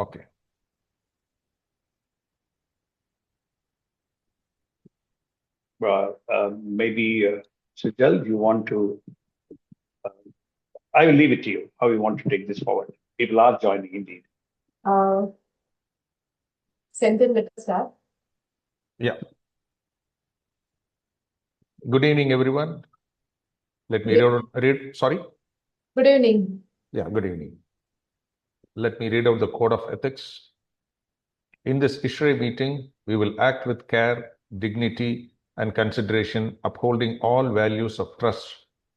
Okay. Well, maybe Sujal, you want to, I will leave it to you, how you want to take this forward. People are joining indeed. Senthil, let us start. Yeah. Good evening, everyone. Let me read. Sorry. Good evening. Yeah, good evening. Let me read out the code of ethics. In this ISHRAE meeting, we will act with care, dignity, and consideration, upholding all values of trust,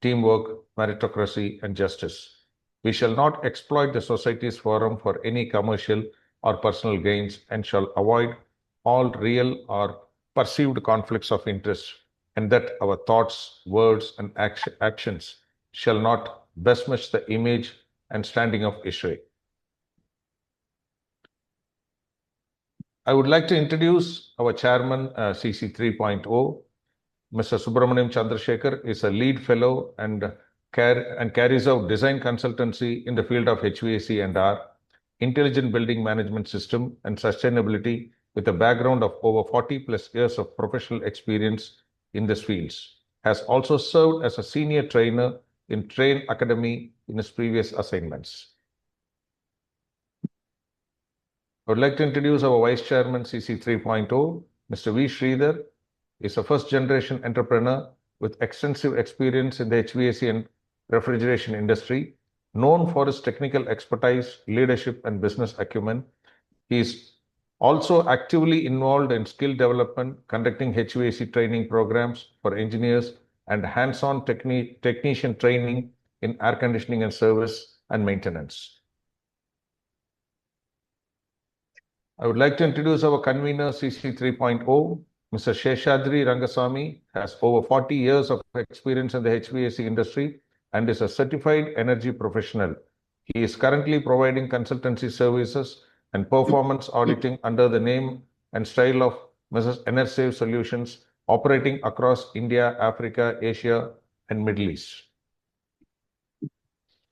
teamwork, meritocracy, and justice. We shall not exploit the society's forum for any commercial or personal gains and shall avoid all real or perceived conflicts of interest, and that our thoughts, words, and actions shall not besmirch the image and standing of ISHRAE. I would like to introduce our chairman, CC 3.0. Mr. Hariharan Chandrashekar is a lead fellow and carries out design consultancy in the field of HVAC&R, intelligent building management system, and sustainability with a background of over 40 plus years of professional experience in these fields. Has also served as a senior trainer in Train Academy in his previous assignments. I would like to introduce our Vice Chairman, CC 3.0. Mr. V. Sridhar is a first-generation entrepreneur with extensive experience in the HVAC and refrigeration industry, known for his technical expertise, leadership, and business acumen. He is also actively involved in skill development, conducting HVAC training programs for engineers and hands-on technician training in air conditioning and service and maintenance. I would like to introduce our convener, CC 3.0. Mr. Sheshadri Rangasamy has over 40 years of experience in the HVAC industry and is a certified energy professional. He is currently providing consultancy services and performance auditing under the name and style of Mrs. Enersave Solutions, operating across India, Africa, Asia, and Middle East.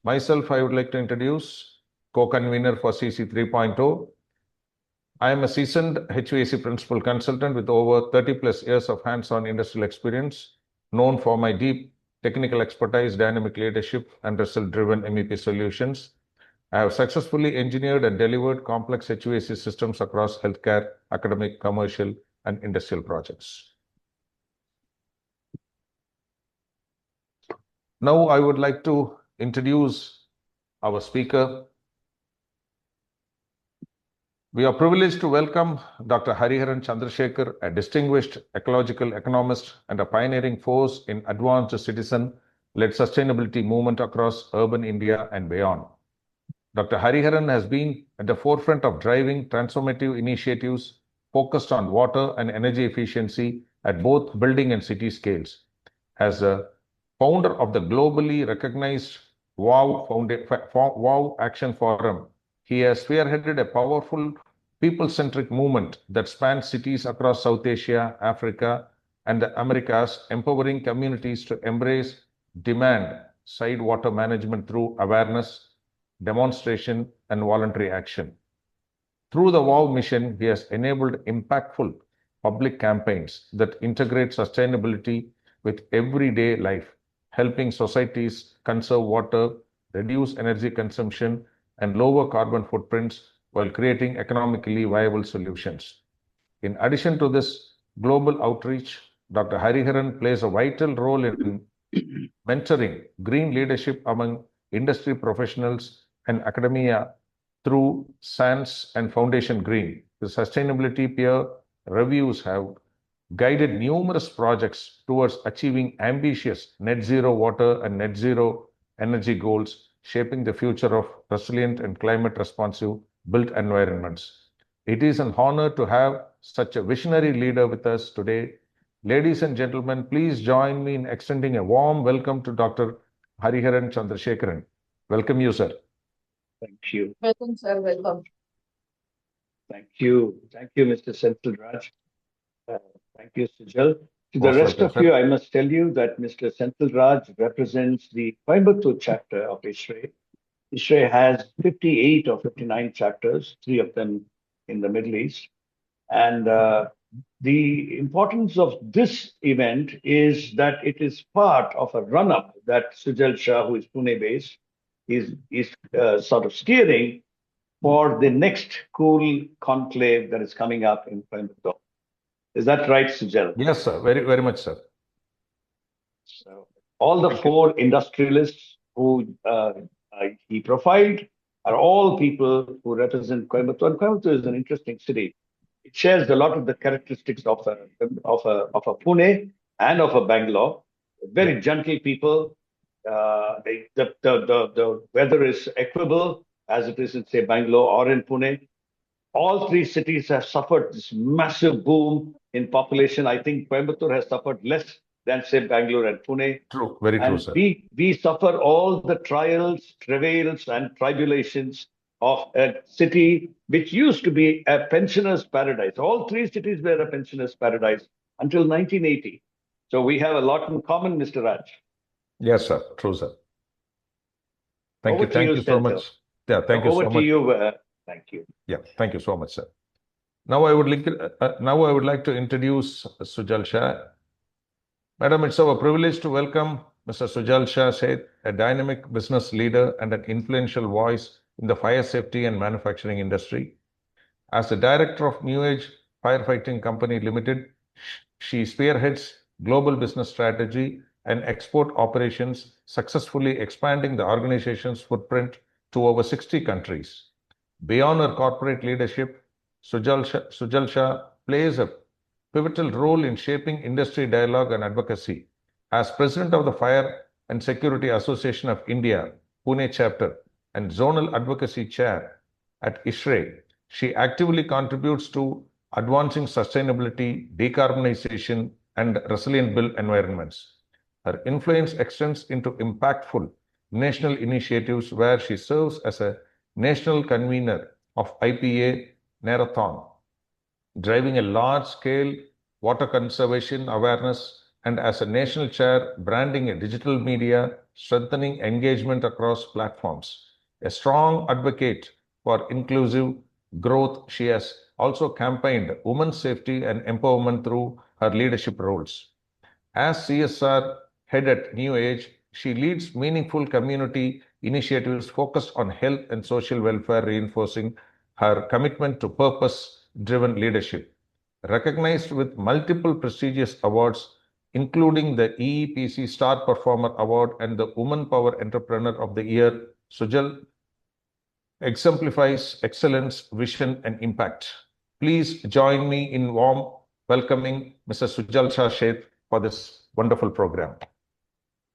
Myself, I would like to introduce co-convener for CC 3.0. I am a seasoned HVAC principal consultant with over 30 plus years of hands-on industrial experience, known for my deep technical expertise, dynamic leadership, and result-driven MEP solutions. I have successfully engineered and delivered complex HVAC systems across healthcare, academic, commercial, and industrial projects. Now I would like to introduce our speaker. We are privileged to welcome Dr. Hariharan Chandrashekar, a distinguished ecological economist and a pioneering force in advanced citizen-led sustainability movement across urban India and beyond. Dr. Hariharan has been at the forefront of driving transformative initiatives focused on water and energy efficiency at both building and city scales. As a founder of the globally recognized WOW Action Forum, he has spearheaded a powerful people-centric movement that spans cities across South Asia, Africa, and the Americas, empowering communities to embrace demand-side water management through awareness, demonstration, and voluntary action. Through the WOW mission, he has enabled impactful public campaigns that integrate sustainability with everyday life, helping societies conserve water, reduce energy consumption, and lower carbon footprints while creating economically viable solutions. In addition to this global outreach, Dr. Hariharan plays a vital role in mentoring green leadership among industry professionals and academia through SANS and Foundation Green. The sustainability peer reviews have guided numerous projects towards achieving ambitious net zero water and net zero energy goals, shaping the future of resilient and climate responsive built environments. It is an honor to have such a visionary leader with us today. Ladies and gentlemen, please join me in extending a warm welcome to Dr. Hariharan Chandrashekaran. Welcome you, sir. Thank you. Welcome, sir. Welcome. Thank you. Thank you, Mr. Senthil Raj. Thank you, Sujal. To the rest of you, I must tell you that Mr. Senthil Raj represents the Coimbatore chapter of ISHRAE, ISHRAE has 58 or 59 chapters, 3 of them in the Middle East. And the importance of this event is that it is part of a run-up that Sujal Shah, who is Pune-based, is sort of steering for the next cool conclave that is coming up in Coimbatore. Is that right, Sujal? Yes, sir. Very, very much, sir. So, all the four industrialists who he profiled are all people who represent Coimbatore. And Coimbatore is an interesting city. It shares a lot of the characteristics of a Pune and of a Bangalore. Very gentle people. The weather is equable as it is in, say, Bangalore or in Pune. All three cities have suffered this massive boom in population. I think Coimbatore has suffered less than, say, Bangalore and Pune. True, very true, sir. We suffer all the trials, travails, and tribulations of a city which used to be a pensioner's paradise. All three cities were a pensioner's paradise until 1980. So we have a lot in common, Mr. Raj. Yes, sir. True, sir. Thank you. Thank you so much. Yeah, thank you so much. Over to you. Thank you. Yeah, thank you so much, sir. Now I would like to introduce Sujal Shah. Madam, it's our privilege to welcome Mr. Sujal Shah, a dynamic business leader and an influential voice in the fire safety and manufacturing industry. As the director of New Age Firefighting Company Limited, she spearheads global business strategy and export operations, successfully expanding the organization's footprint to over 60 countries. Beyond her corporate leadership, Sujal Shah plays a pivotal role in shaping industry dialogue and advocacy. As president of the Fire and Security Association of India, Pune chapter, and zonal advocacy chair at ISHRAE, she actively contributes to advancing sustainability, decarbonization, and resilient built environments. Her influence extends into impactful national initiatives where she serves as a national convener of IPA Marathon, driving a large-scale water conservation awareness, and as a national chair, branding a digital media, strengthening engagement across platforms. A strong advocate for inclusive growth, she has also campaigned women's safety and empowerment through her leadership roles. As CSR head at New Age, she leads meaningful community initiatives focused on health and social welfare, reinforcing her commitment to purpose-driven leadership. Recognized with multiple prestigious awards, including the EEPC Star Performer Award and the Woman Power Entrepreneur of the Year, Sujal exemplifies excellence, vision, and impact. Please join me in warm welcoming Mr. Sujal Shah for this wonderful program.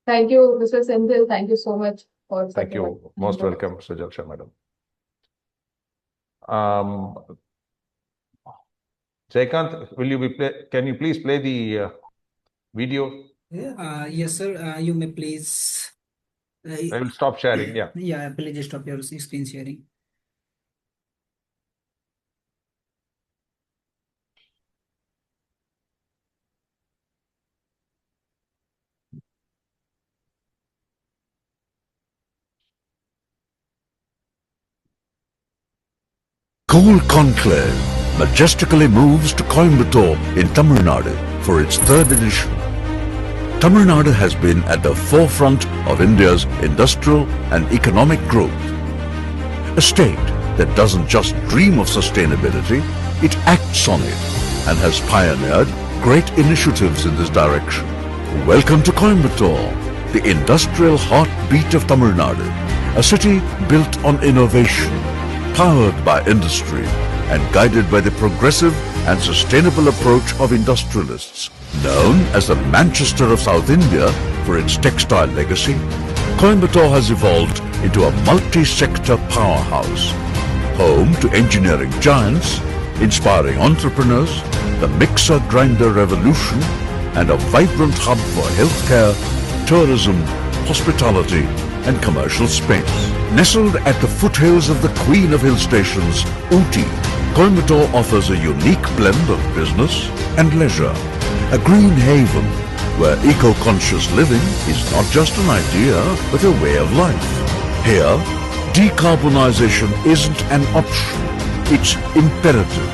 Thank you, Mr. Senthil. Thank you so much for. Thank you. Most welcome, Sujal Shah, madam. Jaykant, can you please play the video? Yes, sir. You may please. I will stop sharing. Yeah. Yeah, please stop your screen sharing. Cool Conclave majestically moves to Coimbatore in Tamil Nadu for its third edition. Tamil Nadu has been at the forefront of India's industrial and economic growth. A state that doesn't just dream of sustainability, it acts on it and has pioneered great initiatives in this direction. Welcome to Coimbatore, the industrial heartbeat of Tamil Nadu, a city built on innovation, powered by industry and guided by the progressive and sustainable approach of industrialists. Known as the Manchester of South India for its textile legacy, Coimbatore has evolved into a multi-sector powerhouse, home to engineering giants, inspiring entrepreneurs, the mixer-grinder revolution, and a vibrant hub for healthcare, tourism, hospitality, and commercial space. Nestled at the foothills of the Queen of Hill Stations, Ooty, Coimbatore offers a unique blend of business and leisure, a green haven where eco-conscious living is not just an idea but a way of life. Here, Decarbonization isn't an option, it's imperative.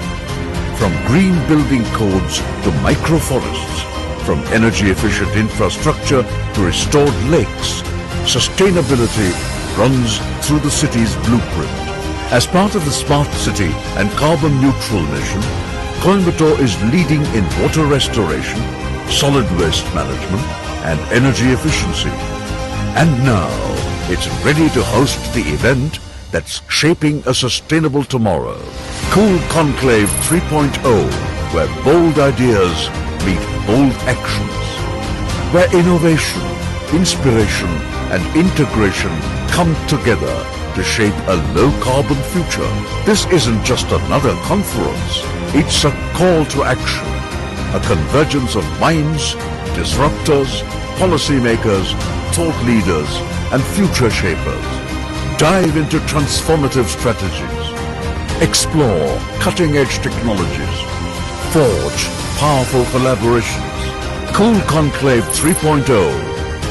From green building codes to microforests, from energy-efficient infrastructure to restored lakes, sustainability runs through the city's blueprint. As part of the Smart City and Carbon Neutral mission, Coimbatore is leading in water restoration, solid waste management, and energy efficiency. And now, it's ready to host the event that's shaping a sustainable tomorrow. Cool Conclave 3.0, where bold ideas meet bold actions. Where innovation, inspiration, and integration come together to shape a low-carbon future. This isn't just another conference. It's a call to action. A convergence of minds, disruptors, policymakers, thought leaders, and future shapers. Dive into transformative strategies. Explore cutting-edge technologies. Forge powerful collaborations. Cool Conclave 3.0.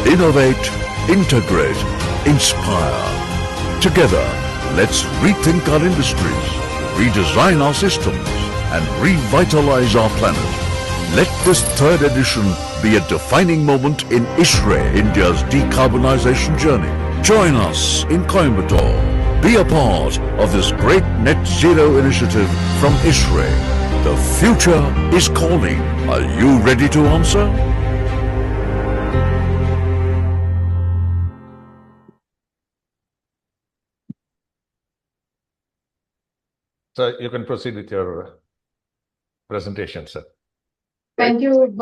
Innovate, integrate, inspire. Together, let's rethink our industries, redesign our systems, and revitalize our planet. Let this third edition be a defining moment in ISHRAE, India's decarbonization journey. Join us in Coimbatore. Be a part of this great net zero initiative from ISHRAE. The future is calling. Are you ready to answer? So you can proceed with your presentation, sir. Thank you.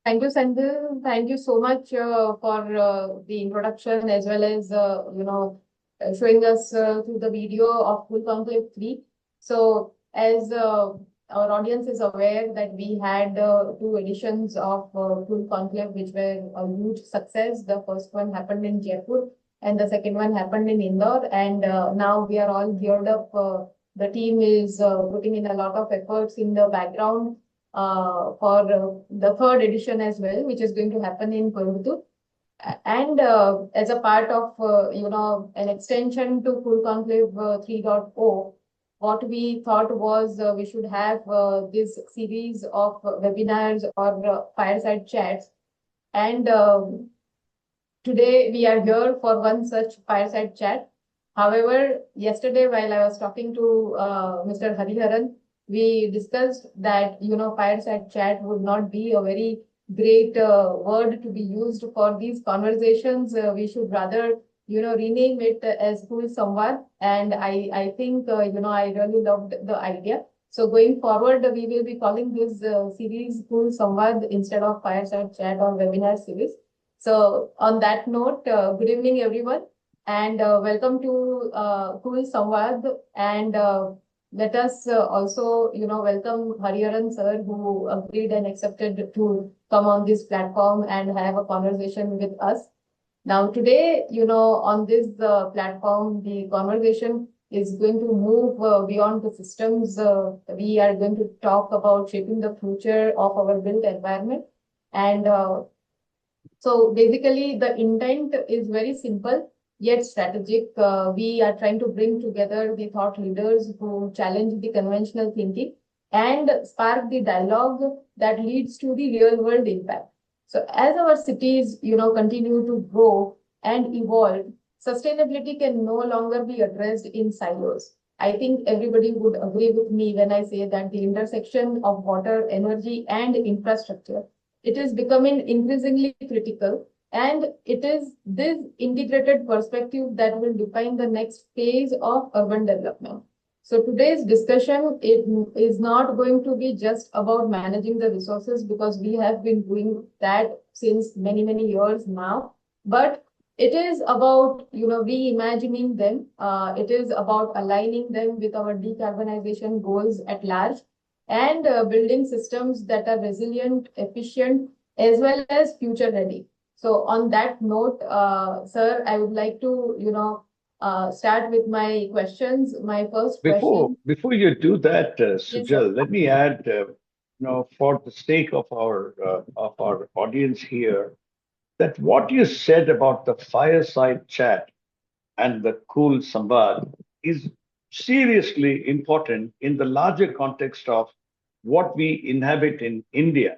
Thank you, Sandil. Thank you so much for the introduction as well as, showing us through the video of Cool Conclave 3. So as our audience is aware that we had 2 editions of Cool Conclave, which were a huge success. The first one happened in Jaipur and the second one happened in Indore. And now we are all geared up. The team is putting in a lot of efforts in the background for the third edition as well, which is going to happen in Coimbatore. And as a part of, an extension to Cool Conclave 3.0, what we thought was we should have this series of webinars or fireside chats. And today we are here for one such fireside chat. However, yesterday while I was talking to Mr. Hariharan, we discussed that, fireside chat would not be a very great word to be used for these conversations. We should rather, rename it as Cool Samvad. And I think, I really loved the idea. So going forward, we will be calling this series Cool Samvad instead of fireside chat or webinar series. So on that note, good evening, everyone. And welcome to Cool Samvad. And let us also, welcome Hariharan sir, who agreed and accepted to come on this platform and have a conversation with us. Now, today, on this platform, the conversation is going to move beyond the systems. We are going to talk about shaping the future of our built environment. And so basically, the intent is very simple, yet strategic. We are trying to bring together the thought leaders who challenge the conventional thinking and spark the dialogue that leads to the real world impact. So as our cities, continue to grow and evolve, sustainability can no longer be addressed in silos. I think everybody would agree with me when I say that the intersection of water, energy, and infrastructure, it is becoming increasingly critical. And it is this integrated perspective that will define the next phase of urban development. So today's discussion is not going to be just about managing the resources, because we have been doing that since many, many years now. But it is about, reimagining them. It is about aligning them with our decarbonization goals at large and building systems that are resilient, efficient, as well as future ready. So on that note, sir, I would like to, start with my questions. My first question. Before you do that, Sujal, Yes, let me add, for the sake of our audience here, that what you said about the fireside chat and the cool Samvad is seriously important in the larger context of what we inhabit in India.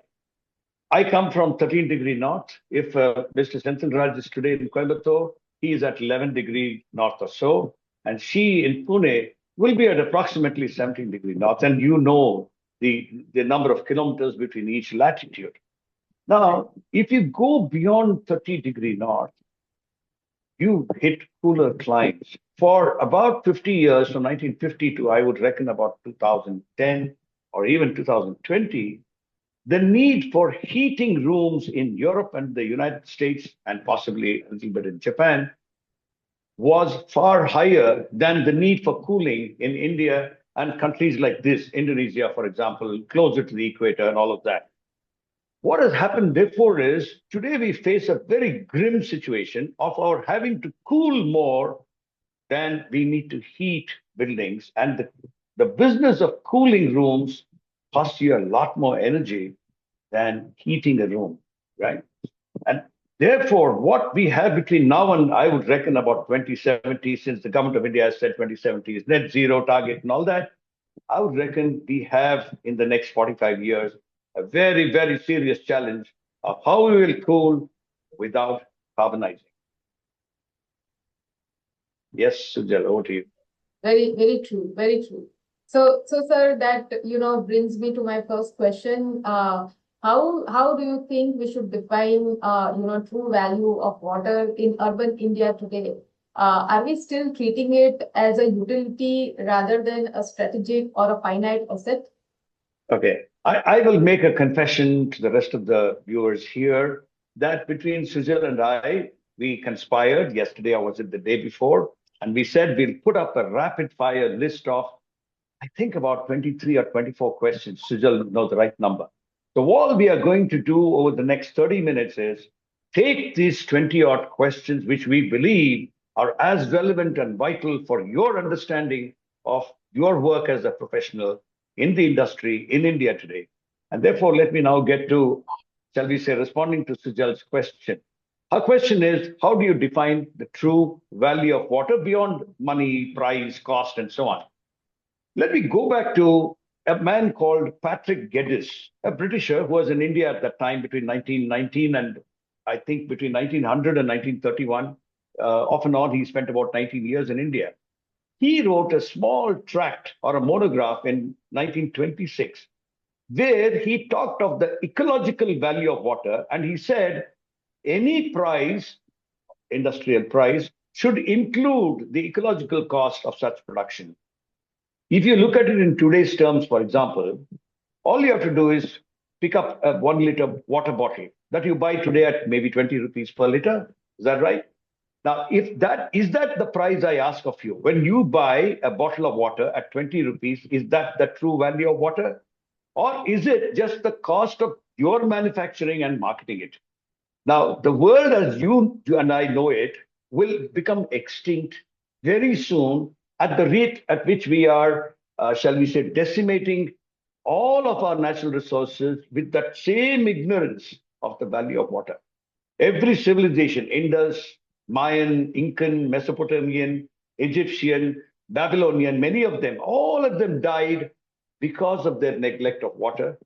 I come from 13 degree north. If Mr. Senthil Raj is today in Coimbatore, he is at 11 degree north or so. And she in Pune will be at approximately 17 degree north. And you know the number of kilometers between each latitude. Now, if you go beyond 30 degree north, you hit cooler climes. For about 50 years, from 1950 to I would reckon about 2010 or even 2020, the need for heating rooms in Europe and the United States, and possibly a little bit in Japan, was far higher than the need for cooling in India and countries like this, Indonesia, for example, closer to the equator and all of that. What has happened therefore is today we face a very grim situation of our having to cool more than we need to heat buildings. And the business of cooling rooms costs you a lot more energy than heating a room, right? And therefore, what we have between now and I would reckon about 2070, since the government of India has said 2070 is net zero target and all that, I would reckon we have in the next 45 years a very, very serious challenge of how we will cool without carbonizing. Yes, Sujal, over to you. Very, very true. Very true. So sir, that brings me to my first question. How do you think we should define true value of water in urban India today? Are we still treating it as a utility rather than a strategic or a finite asset? Okay, I will make a confession to the rest of the viewers here that between Sujal and I, we conspired yesterday, or was it the day before? And we said we'll put up a rapid fire list of, I think about 23 or 24 questions. Sujal knows the right number. So all we are going to do over the next 30 minutes is take these 20 odd questions, which we believe are as relevant and vital for your understanding of your work as a professional in the industry in India today. And therefore, let me now get to, shall we say, responding to Sujal's question. Her question is, how do you define the true value of water beyond money, price, cost, and so on? Let me go back to a man called Patrick Geddes, a Britisher who was in India at that time between 1919 and I think between 1900 and 1931. Off and on, he spent about 19 years in India. He wrote a small tract or a monograph in 1926 where he talked of the ecological value of water, and he said any price, industrial price, should include the ecological cost of such production. If you look at it in today's terms, for example, all you have to do is pick up a 1 liter water bottle that you buy today at maybe 20 rupees per liter. Is that right? Now, is that the price I ask of you? When you buy a bottle of water at 20 rupees, is that the true value of water? Or is it just the cost of your manufacturing and marketing it? Now, the world as you and I know it will become extinct very soon at the rate at which we are, shall we say, decimating all of our natural resources with that same ignorance of the value of water. Every civilization, Indus, Mayan, Incan, Mesopotamian, Egyptian, Babylonian, many of them, all of them died because of their neglect of water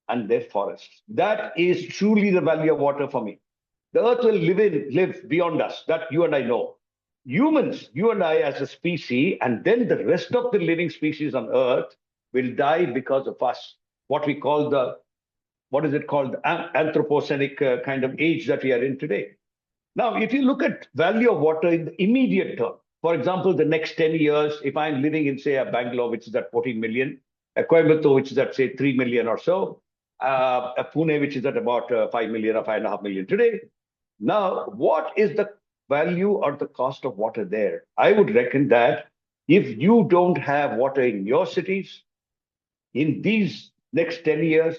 and their forests. That is truly the value of water for me. The earth will live beyond us, that you and I know. Humans, you and I as a species, and then the rest of the living species on earth will die because of us. What we call anthropocenic kind of age that we are in today. Now, if you look at value of water in the immediate term, for example, the next 10 years, if I'm living in, say, a Bangalore, which is at 14 million, a Coimbatore, which is at, say, 3 million or so, a Pune, which is at about 5 million or 5.5 million today. Now, what is the value or the cost of water there? I would reckon that if you don't have water in your cities, in these next 10 years,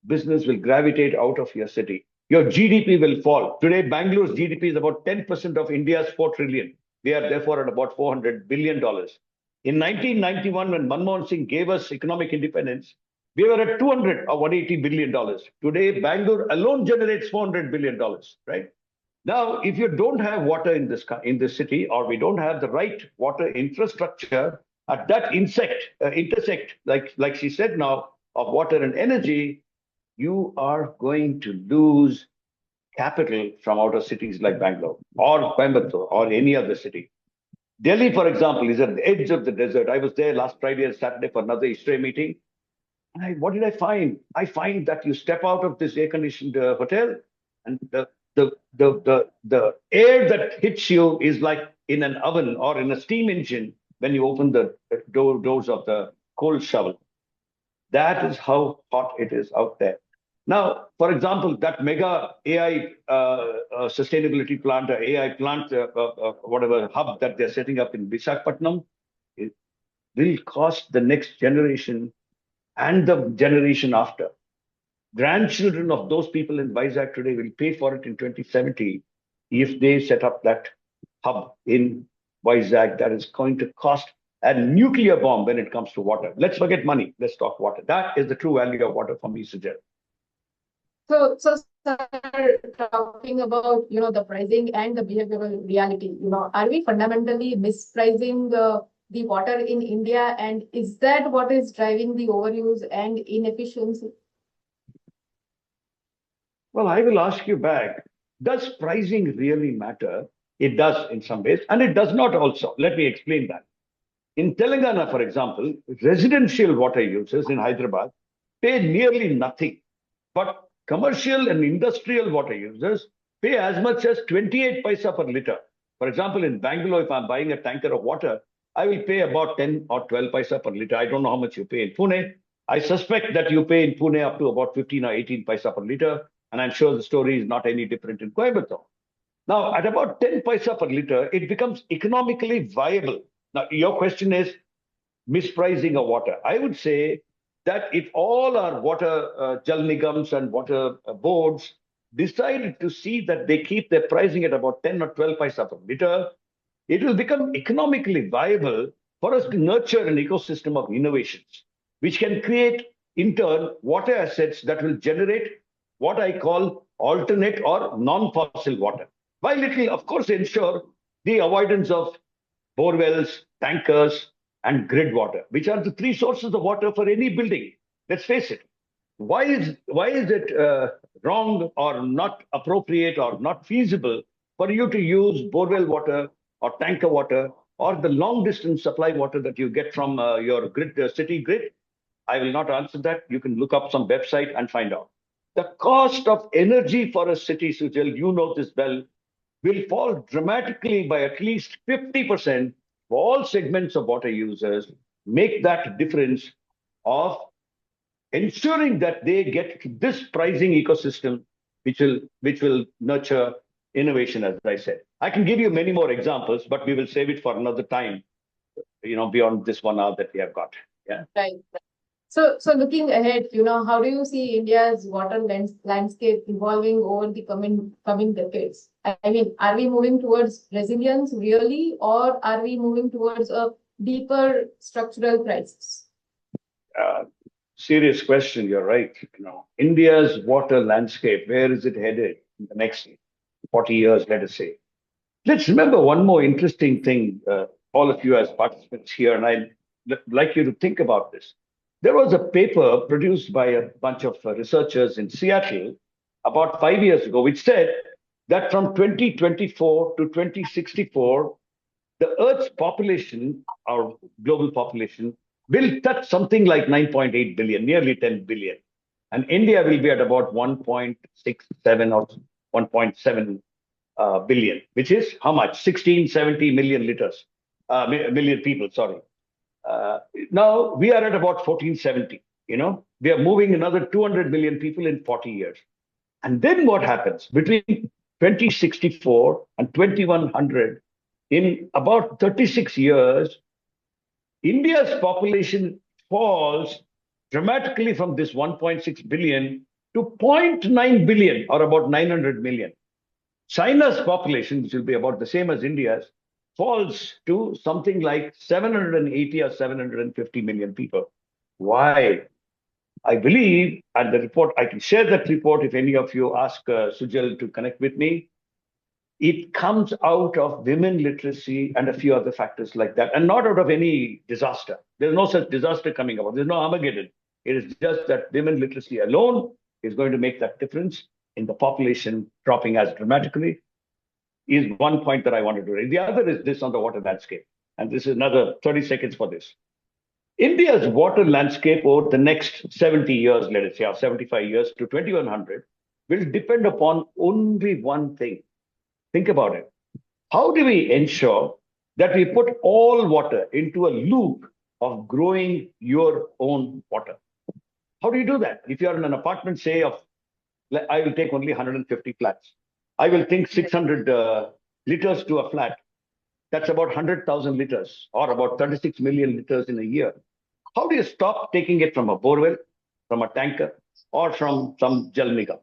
business will gravitate out of your city. Your GDP will fall. Today, Bangalore's GDP is about 10% of India's 4 trillion. We are therefore at about $400 billion. In 1991, when Manmohan Singh gave us economic independence, we were at 200 or $180 billion. Today, Bangalore alone generates $400 billion, right? Now, if you don't have water in this city, or we don't have the right water infrastructure at that intersect, like she said now, of water and energy, you are going to lose capital from outer cities like Bangalore or Coimbatore or any other city. Delhi, for example, is at the edge of the desert. I was there last Friday and Saturday for another ISHRAE meeting. And what did I find? I find that you step out of this air-conditioned hotel, and the air that hits you is like in an oven or in a steam engine when you open the doors of the coal shovel. That is how hot it is out there. Now, for example, that mega AI sustainability plant, AI plant, whatever hub that they're setting up in Visakhapatnam, it will cost the next generation and the generation after. Grandchildren of those people in Vizag today will pay for it in 2070 if they set up that hub in Vizag. That is going to cost a nuclear bomb when it comes to water. Let's forget money. Let's talk water. That is the true value of water for me, Sujal. So, sir, talking about, the pricing and the behavioral reality, are we fundamentally mispricing the water in India? And is that what is driving the overuse and inefficiency? Well, I will ask you back. Does pricing really matter? It does in some ways, and it does not also. Let me explain that. In Telangana, for example, residential water users in Hyderabad pay nearly nothing, but commercial and industrial water users pay as much as 28 paisa per liter. For example, in Bangalore, if I'm buying a tanker of water, I will pay about 10 or 12 paisa per liter. I don't know how much you pay in Pune. I suspect that you pay in Pune up to about 15 or 18 paisa per liter. And I'm sure the story is not any different in Coimbatore. Now, at about 10 paisa per liter, it becomes economically viable. Now, your question is mispricing of water. I would say that if all our water Jal Nigams and water boards decided to see that they keep their pricing at about 10 or 12 paisa per liter, it will become economically viable for us to nurture an ecosystem of innovations, which can create, in turn, water assets that will generate what I call alternate or non-fossil water, while it will, of course, ensure the avoidance of bore wells, tankers, and grid water, which are the three sources of water for any building. Let's face it. Why is it wrong or not appropriate or not feasible for you to use borewell water or tanker water or the long distance supply water that you get from your grid, city grid? I will not answer that. You can look up some website and find out. The cost of energy for a city, Sujal, you know this well, will fall dramatically by at least 50% for all segments of water users. Make that difference of ensuring that they get to this pricing ecosystem, which will nurture innovation, as I said. I can give you many more examples, but we will save it for another time, beyond this 1 hour that we have got. Yeah. Right. So looking ahead, how do you see India's water landscape evolving over the coming decades? I mean, are we moving towards resilience really, or are we moving towards a deeper structural crisis? Serious question. You're right. India's water landscape, where is it headed in the next 40 years, let us say? Let's remember one more interesting thing, all of you as participants here, and I'd like you to think about this. There was a paper produced by a bunch of researchers in Seattle about 5 years ago, which said that from 2024 to 2064, the Earth's population, our global population, will touch something like 9.8 billion, nearly 10 billion. And India will be at about 1.67 or 1.7 billion, which is how much? 1670 million million people, sorry. Now we are at about 1470, we are moving another 200 million people in 40 years. And then what happens between 2064 and 2100, in about 36 years, India's population falls dramatically from this 1.6 billion to 0.9 billion, or about 900 million. China's population, which will be about the same as India's, falls to something like 780 or 750 million people. Why? I believe, and the report, I can share that report if any of you ask Sujal to connect with me. it comes out of women literacy and a few other factors like that, and not out of any disaster. There's no such disaster coming about. There's no Armageddon. It is just that women literacy alone is going to make that difference in the population dropping as dramatically, is one point that I wanted to raise. The other is this on the water landscape. And this is another 30 seconds for this. India's water landscape over the next 70 years, let us say, or 75 years to 2100, will depend upon only one thing. Think about it. How do we ensure that we put all water into a loop of growing your own water? How do you do that? If you're in an apartment, say, I will take only 150 flats. I will think 600 liters to a flat. That's about 100,000 liters, or about 36 million liters in a year. How do you stop taking it from a borewell, from a tanker, or from some Jal Nigam?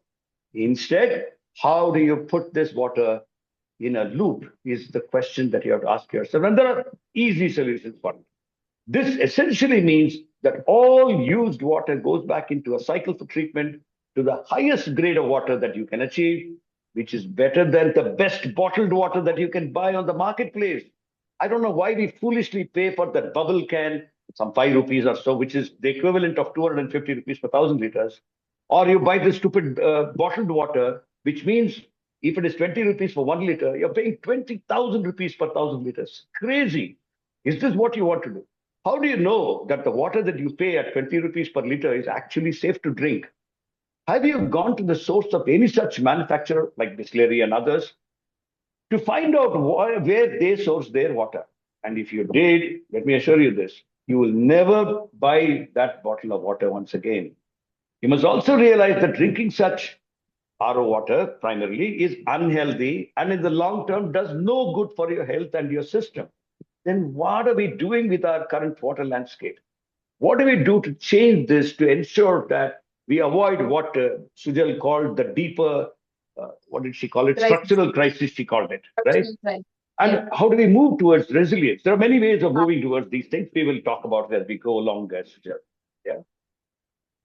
Instead, how do you put this water in a loop is the question that you have to ask yourself. And there are easy solutions for it. This essentially means that all used water goes back into a cycle for treatment to the highest grade of water that you can achieve, which is better than the best bottled water that you can buy on the marketplace. I don't know why we foolishly pay for that bubble can, some 5 rupees or so, which is the equivalent of 250 rupees per 1,000 liters. Or you buy this stupid bottled water, which means if it is 20 rupees for 1 liter, you're paying 20,000 rupees per 1,000 liters. Crazy. Is this what you want to do? How do you know that the water that you pay at 20 rupees per liter is actually safe to drink? Have you gone to the source of any such manufacturer like Bisleri and others to find out where they source their water? And if you did, let me assure you this, you will never buy that bottle of water once again. You must also realize that drinking such RO water primarily is unhealthy and in the long term does no good for your health and your system. Then what are we doing with our current water landscape? What do we do to change this to ensure that we avoid what Sujal called the deeper, what did she call it? Crisis. Structural crisis, she called it, right? Right. And Yeah. how do we move towards resilience? There are many ways of moving towards these things. We will talk about as we go along, Sujal. Yeah.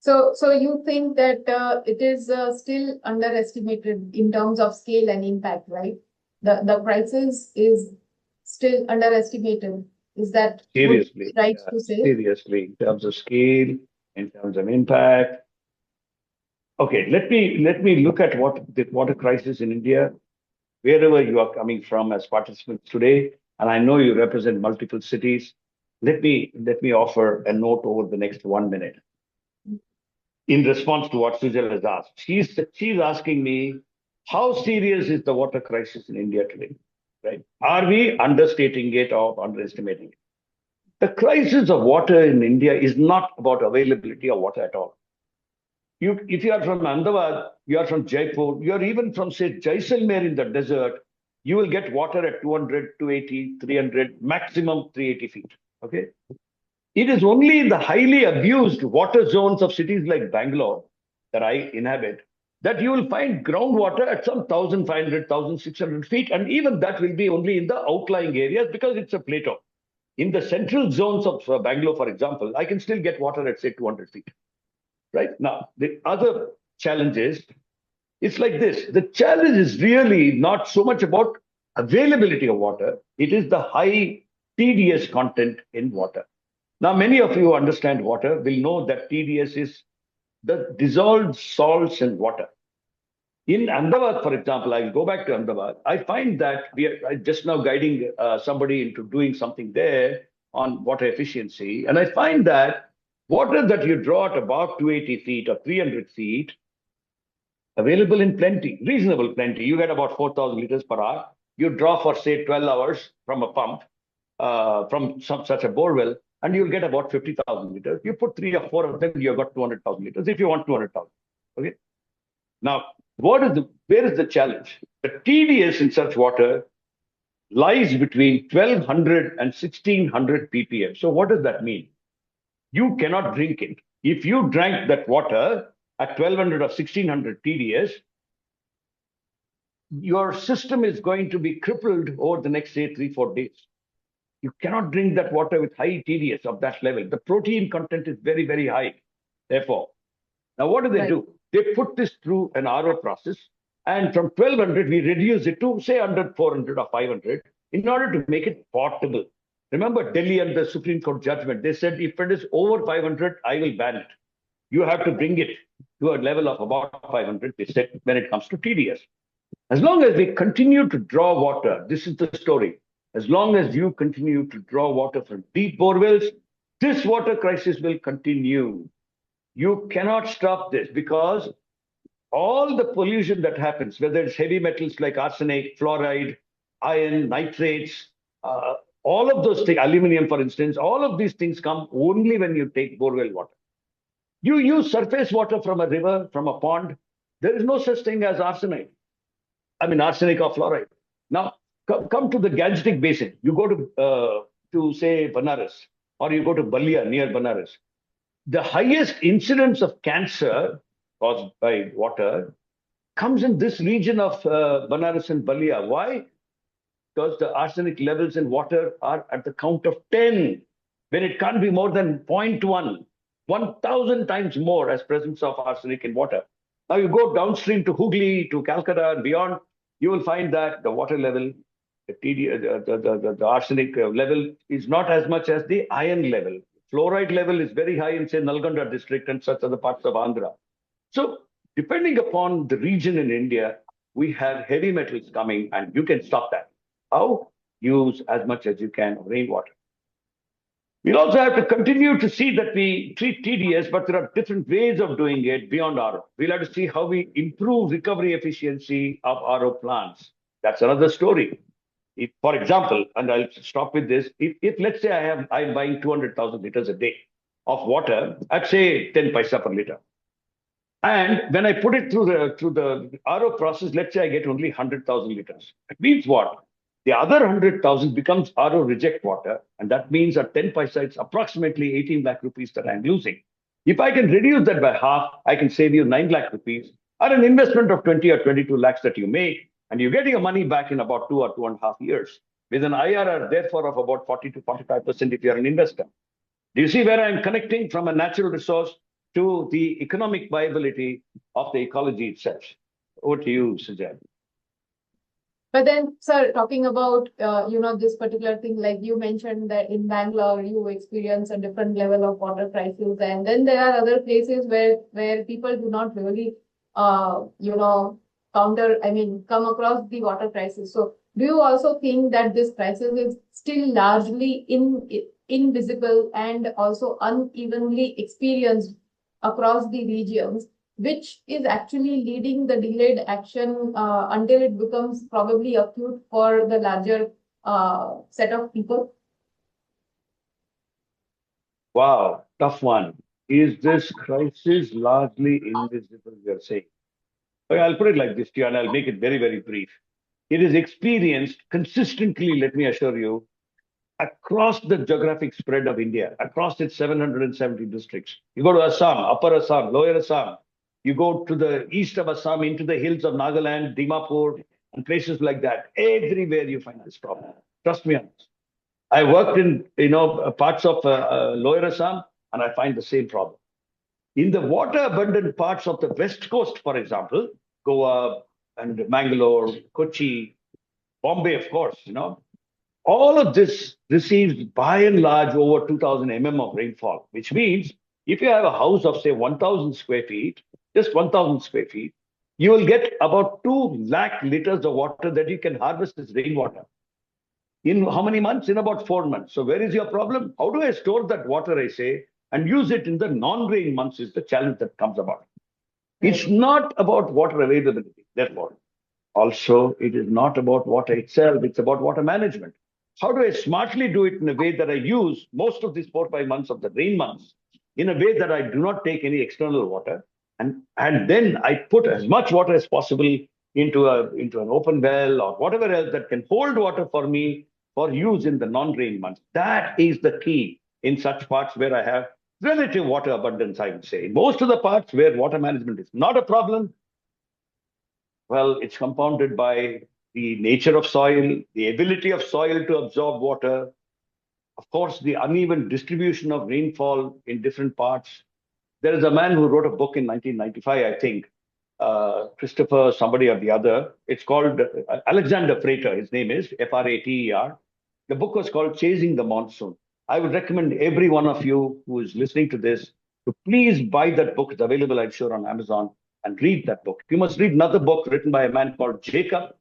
So you think that it is still underestimated in terms of scale and impact, right? The crisis is still underestimated. Is that Seriously, right to say? seriously, in terms of scale, in terms of impact. Okay, let me look at what the water crisis in India, wherever you are coming from as participants today, and I know you represent multiple cities. Let me offer a note over the next 1 minute. In response to what Sujal has asked, she's asking me, how serious is the water crisis in India today? Right? Are we understating it or underestimating it? The crisis of water in India is not about availability of water at all. If you are from Ahmedabad, you are from Jaipur, you are even from, say, Jaisalmer in the desert, you will get water at 200, 280, 300, maximum 380 feet. Okay? It is only in the highly abused water zones of cities like Bangalore that I inhabit that you will find groundwater at some 1,500, 1,600 feet. And even that will be only in the outlying areas because it's a plateau. In the central zones of Bangalore, for example, I can still get water at, say, 200 feet. Right? Now, the other challenge is, it's like this. The challenge is really not so much about availability of water. It is the high TDS content in water. Now, many of you who understand water will know that TDS is the dissolved salts in water. In Ahmedabad, for example, I will go back to Ahmedabad. I find that we are just now guiding somebody into doing something there on water efficiency. And I find that water that you draw at about 280 feet or 300 feet, available in plenty, reasonable plenty. You get about 4,000 liters per hour. You draw for, say, 12 hours from a pump, from such a borewell, and you'll get about 50,000 liters. You put 3 or 4 of them, you've got 200,000 liters if you want 200,000. Okay. Now, where is the challenge? The TDS in such water lies between 1,200 and 1,600 ppm. So what does that mean? You cannot drink it. If you drank that water at 1,200 or 1,600 TDS, your system is going to be crippled over the next, say, 3-4 days. You cannot drink that water with high TDS of that level. The protein content is very, very high. Therefore, now what do? They put this through an RO process And from 1200, we reduced it to say under 400 or 500 in order to make it portable. Remember Delhi and the Supreme Court judgment, they said if it is over 500, I will ban it. You have to bring it to a level of about 500, they said, when it comes to TDS. As long as we continue to draw water, this is the story. As long as you continue to draw water from deep borewells, this water crisis will continue. You cannot stop this because all the pollution that happens, whether it's heavy metals like arsenic, fluoride, iron, nitrates, all of those things, aluminum, for instance, all of these things come only when you take borewell water. You use surface water from a river, from a pond, there is no such thing as arsenic. Arsenic or fluoride. Now, come to the Gangetic Basin. You go to say, Banaras, or you go to Balia, near Banaras. The highest incidence of cancer caused by water comes in this region of Banaras and Balia. Why? Because the arsenic levels in water are at the count of 10, when it can't be more than 0.1, 1,000 times more as presence of arsenic in water. Now you go downstream to Hooghly, to Calcutta and beyond, you will find that the water level, the arsenic level is not as much as the iron level. Fluoride level is very high in, say, Nalgonda district and such other parts of Andhra. So depending upon the region in India, we have heavy metals coming and you can stop that. How? Use as much as you can of rainwater. We'll also have to continue to see that we treat TDS, but there are different ways of doing it beyond RO. We'll have to see how we improve recovery efficiency of RO plants. That's another story. If, for example, and I'll stop with this, if let's say I'm buying 200,000 liters a day of water at say 10 paisa per liter. And when I put it through the RO process, let's say I get only 100,000 liters. It means what? The other 100,000 becomes RO reject water. And that means at 10 paisa, it's approximately 18 lakh rupees that I'm losing. If I can reduce that by half, I can save you 9 lakh rupees at an investment of 20 or 22 lakhs that you make. And you get your money back in about 2 or 2.5 years with an IRR, therefore, of about 40 to 45% if you're an investor. Do you see where I'm connecting from a natural resource to the economic viability of the ecology itself? Over to you, Sujal. But then, sir, talking about, this particular thing, like you mentioned that in Bangalore, you experience a different level of water crisis. And then there are other places where people do not really, come across the water crisis. So do you also think that this crisis is still largely invisible and also unevenly experienced across the regions, which is actually leading the delayed action until it becomes probably acute for the larger set of people? Wow, tough one. Is this crisis largely invisible, we are saying? Okay, I'll put it like this to you, and I'll make it very, very brief. It is experienced consistently, let me assure you, across the geographic spread of India, across its 770 districts. You go to Assam, Upper Assam, Lower Assam, you go to the east of Assam, into the hills of Nagaland, Dimapur, and places like that. Everywhere you find this problem. Trust me on this. I worked in parts of Lower Assam, and I find the same problem. In the water-abundant parts of the west coast, for example, Goa and Mangalore, Kochi, Bombay, of course, all of this receives by and large over 2,000 mm of rainfall, which means if you have a house of say 1,000 square feet, just 1,000 square feet, you will get about 2 lakh liters of water that you can harvest as rainwater. In how many months? In about 4 months. So where is your problem? How do I store that water, I say, and use it in the non-rain months is the challenge that comes about. It's not about water availability, therefore. Also, it is not about water itself, it's about water management. How do I smartly do it in a way that I use most of these 4 or 5 months of the rain months in a way that I do not take any external water, and then I put as much water as possible into an open well or whatever else that can hold water for me for use in the non-rain months. That is the key in such parts where I have relative water abundance, I would say. Most of the parts where water management is not a problem, well, it's compounded by the nature of soil, the ability of soil to absorb water, of course, the uneven distribution of rainfall in different parts. There is a man who wrote a book in 1995, I think, Christopher, somebody or the other. It's called Alexander Frater, his name is, Frater. The book was called Chasing the Monsoon. I would recommend every one of you who is listening to this to please buy that book. It's available, I'm sure, on Amazon, and read that book. You must read another book written by a man called Jacob,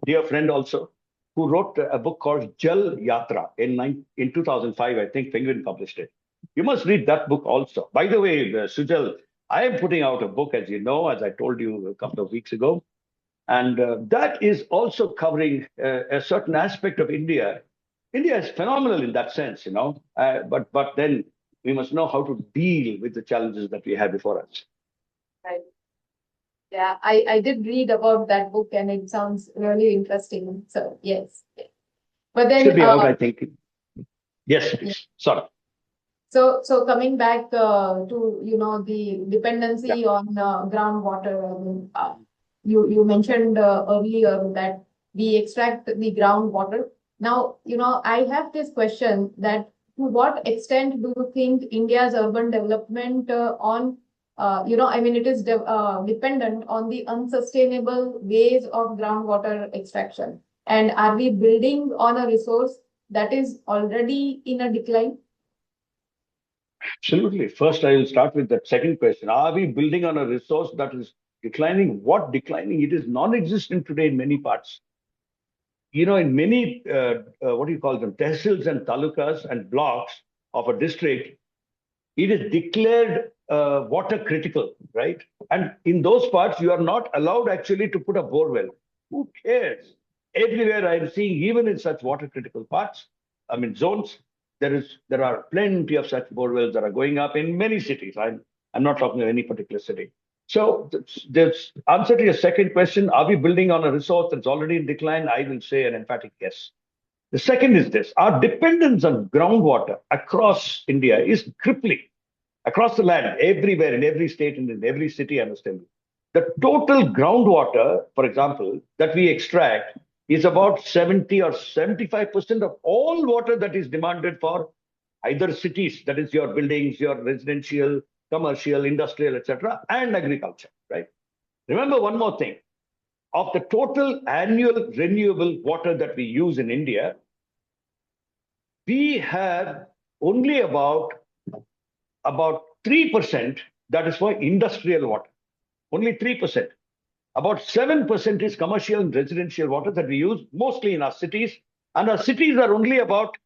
dear friend also, who wrote a book called Jal Yatra in 2005. I think Penguin published it. You must read that book also. By the way, Sujal, I am putting out a book, as you know, as I told you a couple of weeks ago. And that is also covering a certain aspect of India. India is phenomenal in that sense, but then we must know how to deal with the challenges that we have before us. Right. Yeah, I did read about that book and it sounds really interesting. So yes. But then should be out, I think. Yes, please. Yeah. Sorry. So coming back to the dependency on groundwater. You mentioned earlier that we extract the groundwater. Now, I have this question that to what extent do you think India's urban development it is dependent on the unsustainable ways of groundwater extraction? And are we building on a resource that is already in a decline? Absolutely. First, I will start with that second question. Are we building on a resource that is declining? What declining? It is non-existent today in many parts. In many, what do you call them, tehsils and talukas and blocks of a district, it is declared water critical, right? And in those parts, you are not allowed actually to put a borewell. Who cares? Everywhere I'm seeing, even in such water critical parts, zones, there are plenty of such borewells that are going up in many cities. I'm not talking of any particular city. So this answer to your second question, are we building on a resource that's already in decline? I will say an emphatic yes. The second is this: our dependence on groundwater across India is crippling. Across the land, everywhere, in every state and in every city, I must tell you. The total groundwater, for example, that we extract is about 70 or 75% of all water that is demanded for either cities, that is your buildings, your residential, commercial, industrial, etc., and agriculture, right? Remember one more thing. Of the total annual renewable water that we use in India, we have only about 3% that is for industrial water. Only 3%. About 7% is commercial and residential water that we use mostly in our cities. And our cities are only about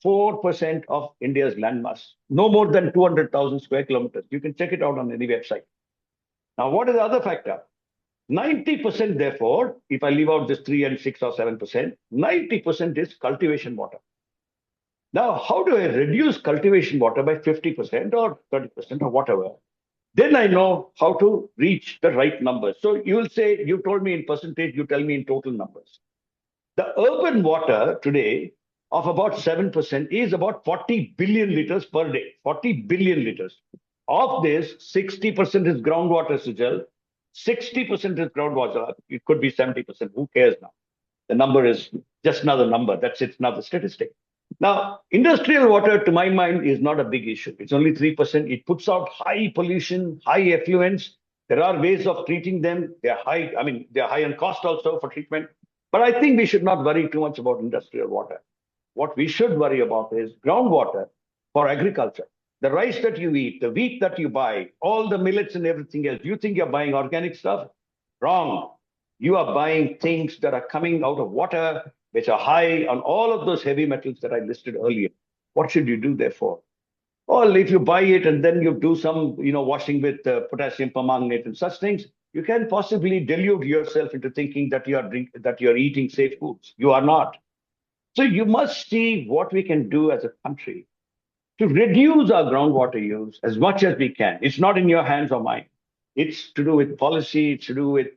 4% of India's landmass, no more than 200,000 square kilometers. You can check it out on any website. Now, what is the other factor? 90%, therefore, if I leave out this 3 and 6 or 7%, 90% is cultivation water. Now, how do I reduce cultivation water by 50% or 30% or whatever? Then I know how to reach the right numbers. So you will say, you told me in percentage, you tell me in total numbers. The urban water today of about 7% is about 40 billion liters per day. 40 billion liters. Of this, 60% is groundwater, Sujal. 60% is groundwater. It could be 70%. Who cares now? The number is just another number. That's it, another statistic. Now, industrial water, to my mind, is not a big issue. It's only 3%. It puts out high pollution, high effluents. There are ways of treating them. They're high. They're high in cost also for treatment. But I think we should not worry too much about industrial water. What we should worry about is groundwater for agriculture. The rice that you eat, the wheat that you buy, all the millets and everything else. You think you're buying organic stuff? Wrong. You are buying things that are coming out of water, which are high on all of those heavy metals that I listed earlier. What should you do therefore? Well, if you buy it and then you do some, washing with potassium permanganate and such things, you can possibly delude yourself into thinking that you're eating safe foods. You are not. So you must see what we can do as a country to reduce our groundwater use as much as we can. It's not in your hands or mine. It's to do with policy. It's to do with,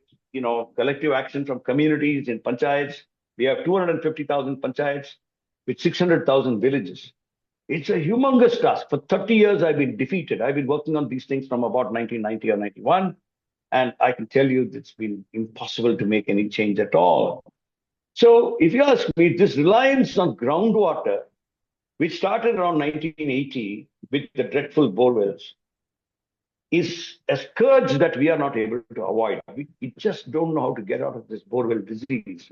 collective action from communities in panchayats. We have 250,000 panchayats with 600,000 villages. It's a humongous task. For 30 years, I've been defeated. I've been working on these things from about 1990 or 91. And I can tell you it's been impossible to make any change at all. So if you ask me, this reliance on groundwater, which started around 1980 with the dreadful bore wells, is a scourge that we are not able to avoid. We just don't know how to get out of this borewell disease.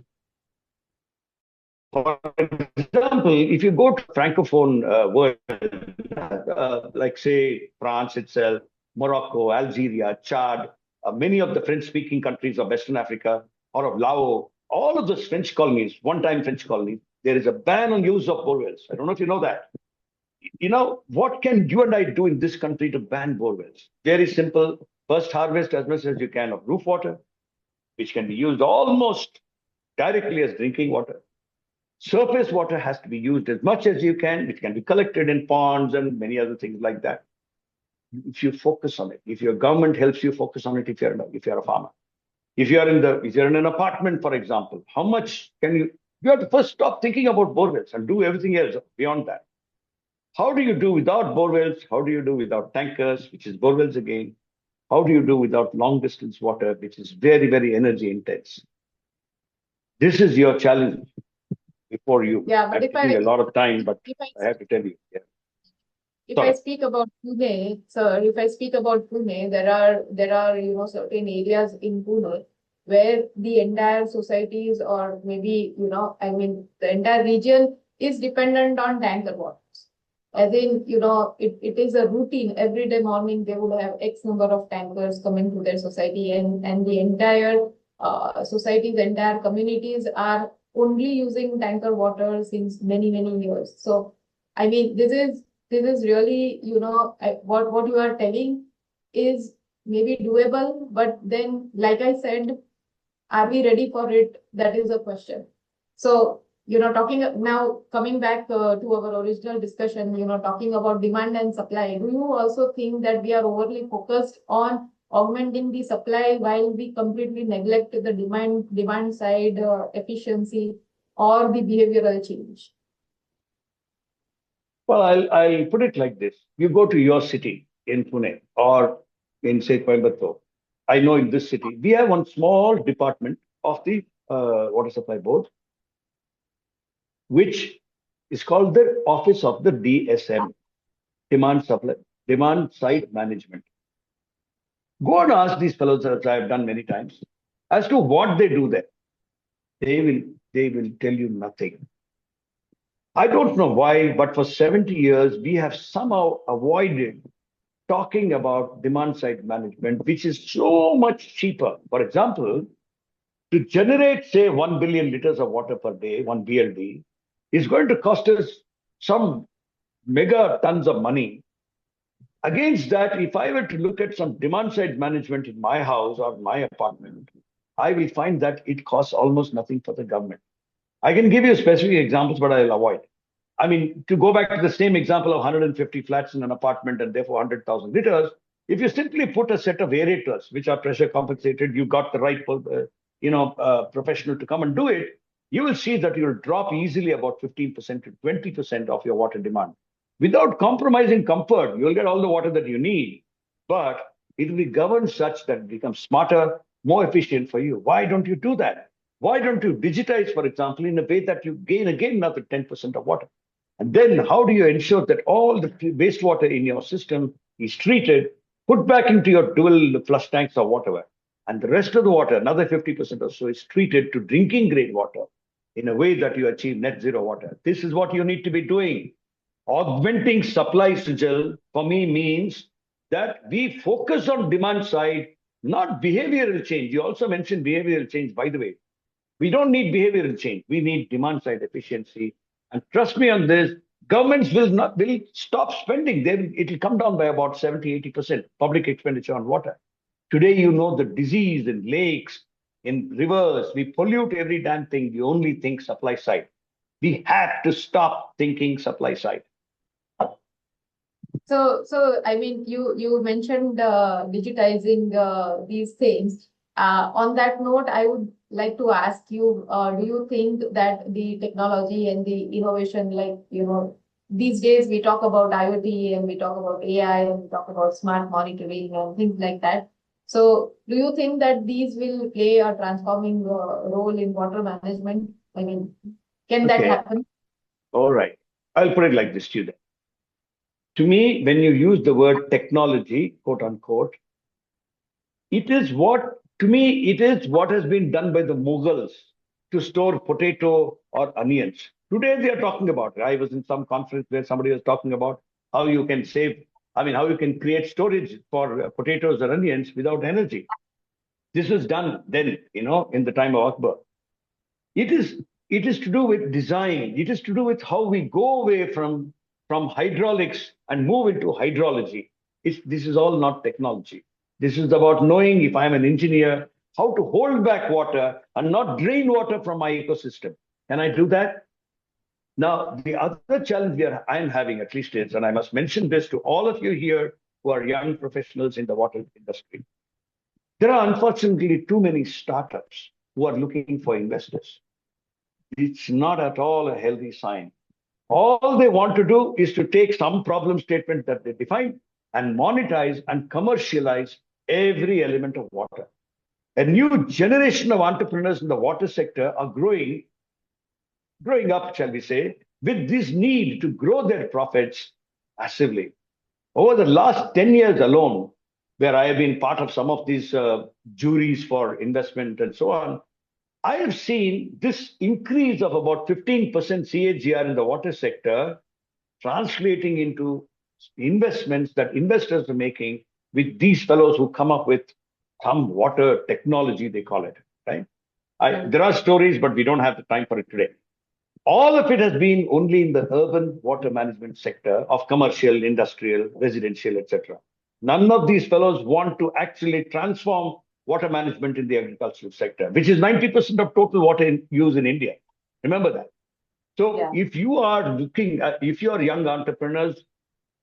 For example, if you go to Francophone world, like say France itself, Morocco, Algeria, Chad, many of the French-speaking countries of Western Africa or of Laos, all of those French colonies, one-time French colonies, there is a ban on use of borewells. I don't know if you know that. You know, what can you and I do in this country to ban borewells? Very simple. First, harvest as much as you can of roof water, which can be used almost directly as drinking water. Surface water has to be used as much as you can, which can be collected in ponds and many other things like that. If you focus on it, if your government helps you focus on it, if you're a farmer, if you're in an apartment, for example, how much can you have to first stop thinking about borewells and do everything else beyond that. How do you do without borewells? How do you do without tankers, which is borewells again? How do you do without long distance water, which is very, very energy intense? This is your challenge before you. Yeah, but I'm taking a lot of time, but I have to tell you. Yeah. If I speak about Pune, sir, there are certain areas in Pune where the entire societies or maybe the entire region is dependent on tanker waters. As in, it is a routine. Every day morning they would have X number of tankers coming to their society, and the entire societies, entire communities are only using tanker water since many, many years. So, I mean, this is really, what you are telling is maybe doable, but then, like I said, are we ready for it? That is a question. So, coming back to our original discussion, talking about demand and supply, do you also think that we are overly focused on augmenting the supply while we completely neglect the demand side, efficiency, or the behavioral change? Well, I'll put it like this. You go to your city in Pune or in, say, Coimbatore. I know in this city, we have one small department of the Water Supply Board, which is called the Office of the DSM, Demand Side Management. Go and ask these fellows, as I have done many times, as to what they do there. They will tell you nothing. I don't know why, but for 70 years, we have somehow avoided talking about demand side management, which is so much cheaper. For example, to generate, say, 1 billion liters of water per day, 1 BLD, is going to cost us some mega tons of money. Against that, if I were to look at some demand side management in my house or my apartment, I will find that it costs almost nothing for the government. I can give you specific examples, but I'll avoid. I mean, to go back to the same example of 150 flats in an apartment and therefore 100,000 liters, if you simply put a set of aerators, which are pressure compensated, you got the right professional to come and do it, you will see that you'll drop easily about 15% to 20% of your water demand. Without compromising comfort, you'll get all the water that you need, but it will be governed such that it becomes smarter, more efficient for you. Why don't you do that? Why don't you digitize, for example, in a way that you gain again another 10% of water? And then how do you ensure that all the wastewater in your system is treated, put back into your dual flush tanks or whatever, and the rest of the water, another 50% or so, is treated to drinking grade water in a way that you achieve net zero water. This is what you need to be doing. Augmenting supply, Sujal, for me means that we focus on demand side, not behavioral change. You also mentioned behavioral change, by the way. We don't need behavioral change. We need demand side efficiency. And trust me on this, governments will stop spending. It will come down by about 70, 80% public expenditure on water. Today, the disease in lakes, in rivers, we pollute every damn thing. We only think supply side. We have to stop thinking supply side. So I mean, you mentioned digitizing these things. On that note, I would like to ask you, do you think that the technology and the innovation, these days we talk about IoT and we talk about AI and we talk about smart monitoring and things like that. So do you think that these will play a transforming role in water management? I mean, can that happen? All right. I'll put it like this to you then. To me, when you use the word technology, quote unquote, it is what has been done by the Mughals to store potato or onions. Today they are talking about it. I was in some conference where somebody was talking about how you can how you can create storage for potatoes or onions without energy. This was done then, in the time of Akbar. It is to do with design. It is to do with how we go away from hydraulics and move into hydrology. This is all not technology. This is about knowing, if I'm an engineer, how to hold back water and not drain water from my ecosystem. Can I do that? Now, the other challenge I'm having, at least, is, and I must mention this to all of you here who are young professionals in the water industry. There are unfortunately too many startups who are looking for investors. It's not at all a healthy sign. All they want to do is to take some problem statement that they define and monetize and commercialize every element of water. A new generation of entrepreneurs in the water sector are growing up, shall we say, with this need to grow their profits massively. Over the last 10 years alone, where I have been part of some of these juries for investment and so on, I have seen this increase of about 15% CAGR in the water sector translating into investments that investors are making with these fellows who come up with some water technology, they call it, right? There are stories, but we don't have the time for it today. All of it has been only in the urban water management sector of commercial, industrial, residential, etc. None of these fellows want to actually transform water management in the agricultural sector, which is 90% of total water use in India. Remember that. So if you are if you are young entrepreneurs,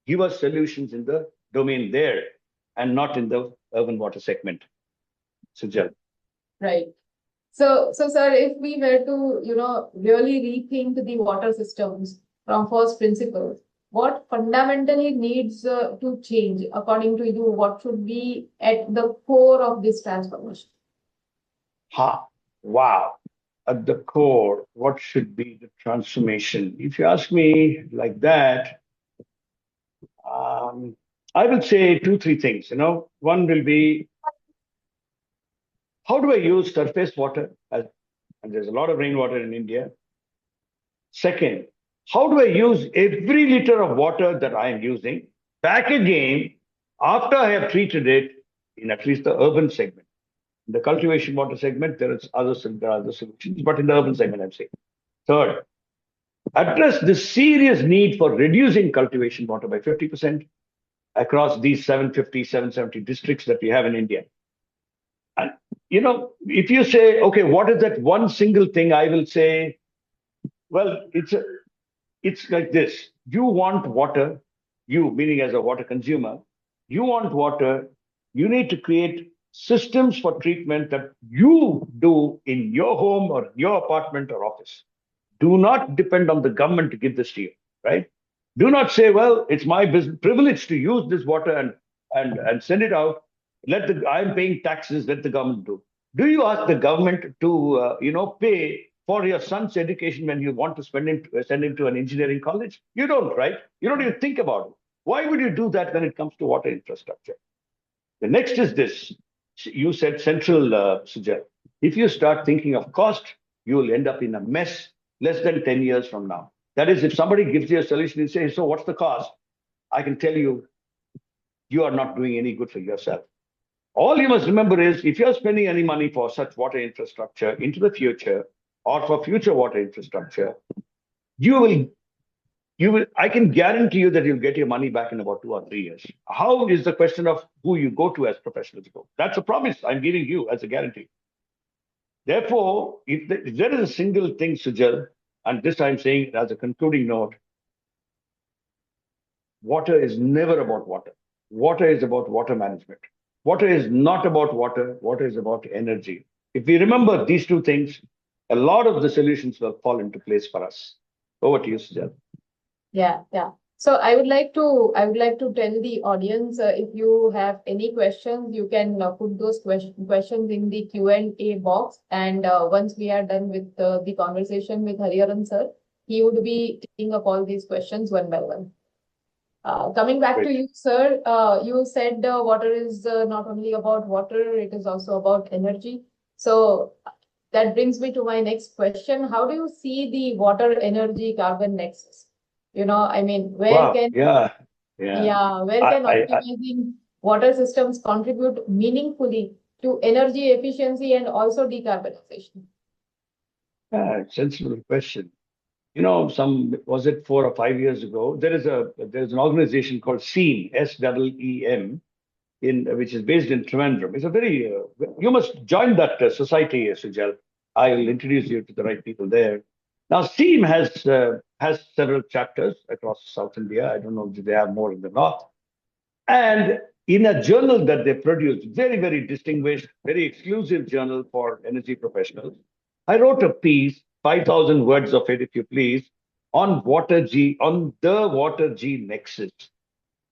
give us solutions in the domain there and not in the urban water segment. Sujal. Right. So sir, if we were to, really rethink the water systems from first principles, what fundamentally needs to change according to you? What should be at the core of this transformation? Wow. At the core, what should be the transformation? If you ask me like that, I will say 2-3 things. One will be, how do I use surface water? And there's a lot of rainwater in India. Second, how do I use every liter of water that I am using back again after I have treated it in at least the urban segment? In the cultivation water segment, there are other solutions, but in the urban segment, I'm saying. Third, address the serious need for reducing cultivation water by 50% across these 750, 770 districts that we have in India. And, if you say, okay, what is that one single thing? I will say, well, it's like this. You want water, you, meaning as a water consumer, you want water, you need to create systems for treatment that you do in your home or your apartment or office. Do not depend on the government to give this to you, right? Do not say, well, it's my privilege to use this water and send it out. I'm paying taxes, let the government do. Do you ask the government to, pay for your son's education when you want to send him to an engineering college? You don't, right? You don't even think about it. Why would you do that when it comes to water infrastructure? The next is this. You said central, Sujal. If you start thinking of cost, you will end up in a mess less than 10 years from now. That is, if somebody gives you a solution and says, so what's the cost? I can tell you, you are not doing any good for yourself. All you must remember is, if you're spending any money for such water infrastructure into the future or for future water infrastructure, I can guarantee you that you'll get your money back in about 2 or 3 years. How is the question of who you go to as professionals go? That's a promise I'm giving you as a guarantee. Therefore, if there is a single thing, Sujal, and this I'm saying as a concluding note, water is never about water. Water is about water management. Water is not about water. Water is about energy. If we remember these 2 things, a lot of the solutions will fall into place for us. Over to you, Sujal. Yeah. So I would like to tell the audience, if you have any questions, you can put those questions in the Q&A box. And once we are done with the conversation with Hariharan sir, he would be taking up all these questions one by one. Coming back to Great. you, sir, you said water is not only about water, it is also about energy. So that brings me to my next question. How do you see the water energy carbon nexus? I mean, where Wow. can where can I optimizing water systems contribute meaningfully to energy efficiency and also decarbonization? sensible question. Was it 4 or 5 years ago? There's an organization called SEEM, SEEM, which is based in Trivandrum. It's a very you must join that society, Sujal. I will introduce you to the right people there. Now, SEEM has several chapters across South India. I don't know if they have more in the north. And in a journal that they produced, very, very distinguished, very exclusive journal for energy professionals, I wrote a piece, 5,000 words of it, if you please, on the water G nexus.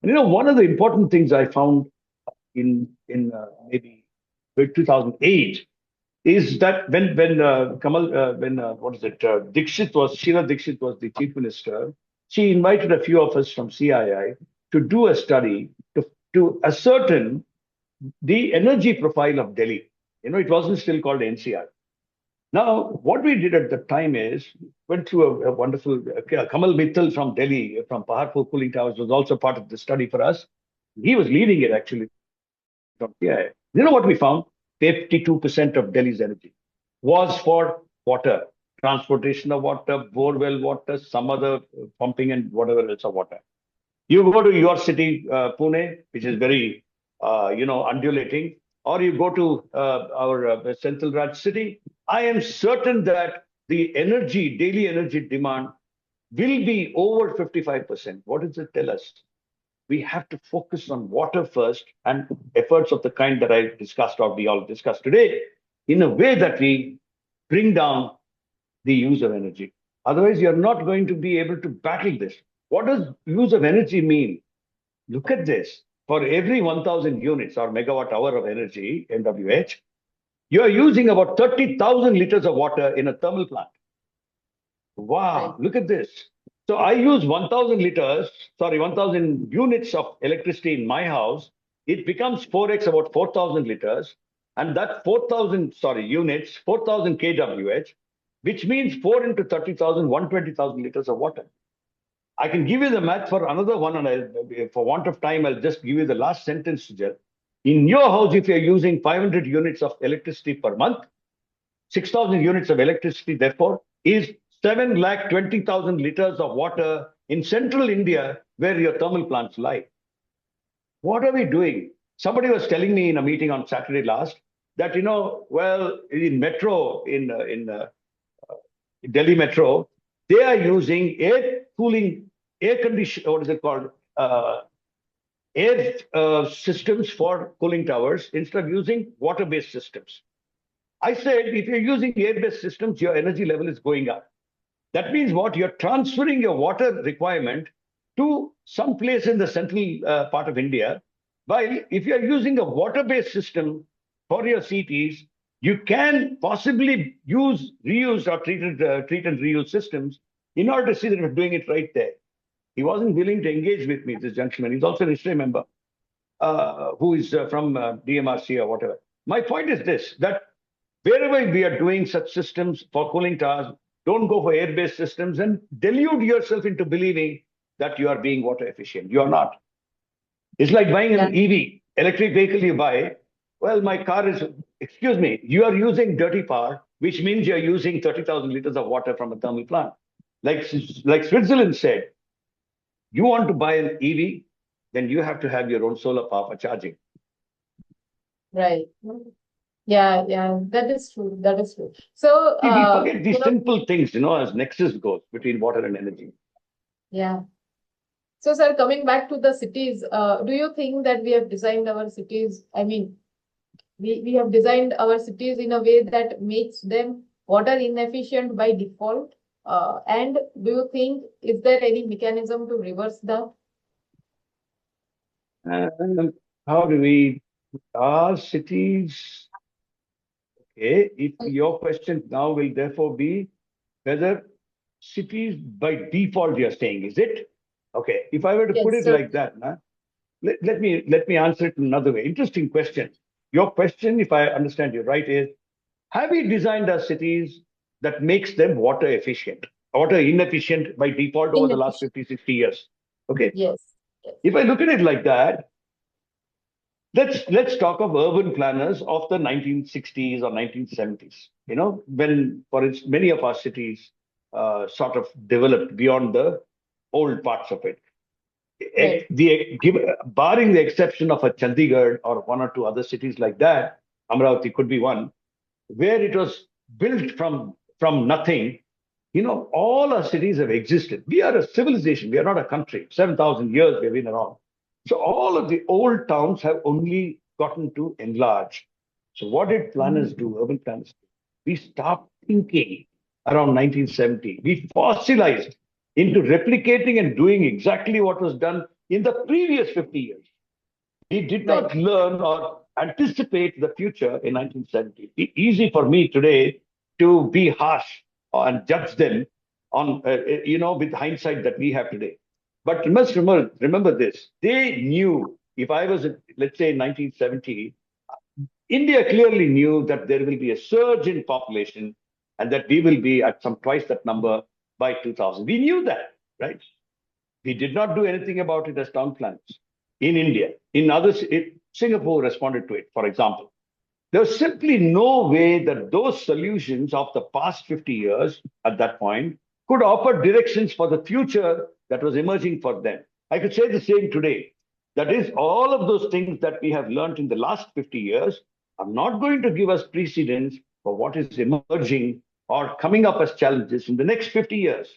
And one of the important things I found in maybe 2008 is that Sheila Dixit was the chief minister. She invited a few of us from CII to do a study to ascertain the energy profile of Delhi. It wasn't still called NCR. Now, what we did at the time is went through a wonderful Kamal Mittal from Delhi, from Paharpur Cooling Towers, was also part of the study for us. He was leading it actually from CII. You know what we found? 52% of Delhi's energy was for water, transportation of water, borewell water, some other pumping and whatever else of water. You go to your city, Pune, which is very, undulating, or you go to our Central Raj city, I am certain that the daily energy demand will be over 55%. What does it tell us? We have to focus on water first and efforts of the kind that I discussed or we all discussed today in a way that we bring down the use of energy. Otherwise, you're not going to be able to battle this. What does use of energy mean? Look at this. For every 1,000 units or megawatt hour of energy, MWH, you're using about 30,000 liters of water in a thermal plant. Wow, look at this. So I use 1,000 units of electricity in my house. It becomes 4x, about 4,000 liters. And that 4,000 units, 4,000 kWh, which means 4 into 30,000, 120,000 liters of water. I can give you the math for another one, and for want of time, I'll just give you the last sentence, Sujal. In your house, if you're using 500 units of electricity per month, 6,000 units of electricity, therefore, is 7,20,000 liters of water in central India where your thermal plants lie. What are we doing? Somebody was telling me in a meeting on Saturday last that, in metro, in Delhi metro, they are using air systems for cooling towers instead of using water-based systems. I said, if you're using air-based systems, your energy level is going up. That means what? You're transferring your water requirement to some place in the central part of India. While if you're using a water-based system for your CTs, you can possibly reuse or treat and reuse systems in order to see that we're doing it right there. He wasn't willing to engage with me, this gentleman. He's also an ISHRAE member who is from DMRC or whatever. My point is this, that wherever we are doing such systems for cooling towers, don't go for air-based systems and delude yourself into believing that you are being water efficient. You are not. It's like buying an EV, electric vehicle you buy. Well, my car is, excuse me, you are using dirty power, which means you're using 30,000 liters of water from a thermal plant. Like Switzerland said, you want to buy an EV, then you have to have your own solar power for charging. Right. Yeah, that is true. That is true. So we forget these simple things, as nexus goes between water and energy. Yeah. So, sir, coming back to the cities, do you think that we have designed our cities? I mean, we have designed our cities in a way that makes them water inefficient by default. And do you think, is there any mechanism to reverse that? How do our cities? Okay, if your question now will therefore be whether cities by default you're saying, is it? Okay, if I were to put Yes, it sir. like that, let me answer it in another way. Interesting question. Your question, if I understand you right, is have we designed our cities that makes them water efficient, water inefficient by default over the last Inefficient. 50, 60 years? Okay. Yes. Yes. If I look at it like that, let's talk of urban planners of the 1960s or 1970s. You know, when for instance, many of our cities sort of developed beyond the old parts of it. Right. Barring the exception of a Chandigarh or one or two other cities like that, Amravati could be one, where it was built from nothing. You know, all our cities have existed. We are a civilization. We are not a country. 7,000 years we've been around. So all of the old towns have only gotten to enlarge. So what did planners do, urban planners do? We stopped thinking around 1970. We fossilized into replicating and doing exactly what was done in the previous 50 years. We did Right. not learn or anticipate the future in 1970. It's easy for me today to be harsh and judge them on, with hindsight that we have today. But you must remember this. They knew if I was, let's say, in 1970, India clearly knew that there will be a surge in population and that we will be at some twice that number by 2000. We knew that, right? We did not do anything about it as town planners in India. In others, Singapore responded to it, for example. There was simply no way that those solutions of the past 50 years at that point could offer directions for the future that was emerging for them. I could say the same today. That is, all of those things that we have learned in the last 50 years are not going to give us precedence for what is emerging or coming up as challenges in the next 50 years.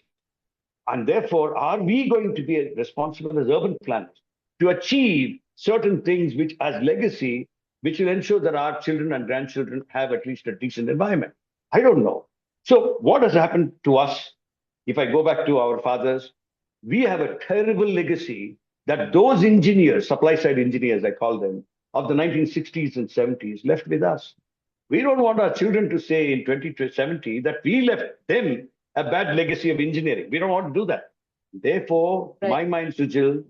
And therefore, are we going to be responsible as urban planners to achieve certain things which, as legacy, which will ensure that our children and grandchildren have at least a decent environment? I don't know. So what has happened to us? If I go back to our fathers, we have a terrible legacy that those engineers, supply side engineers, I call them, of the 1960s and 70s left with us. We don't want our children to say in 2070 that we left them a bad legacy of engineering. We don't want to do that. Therefore, Right. my mind, Sujal,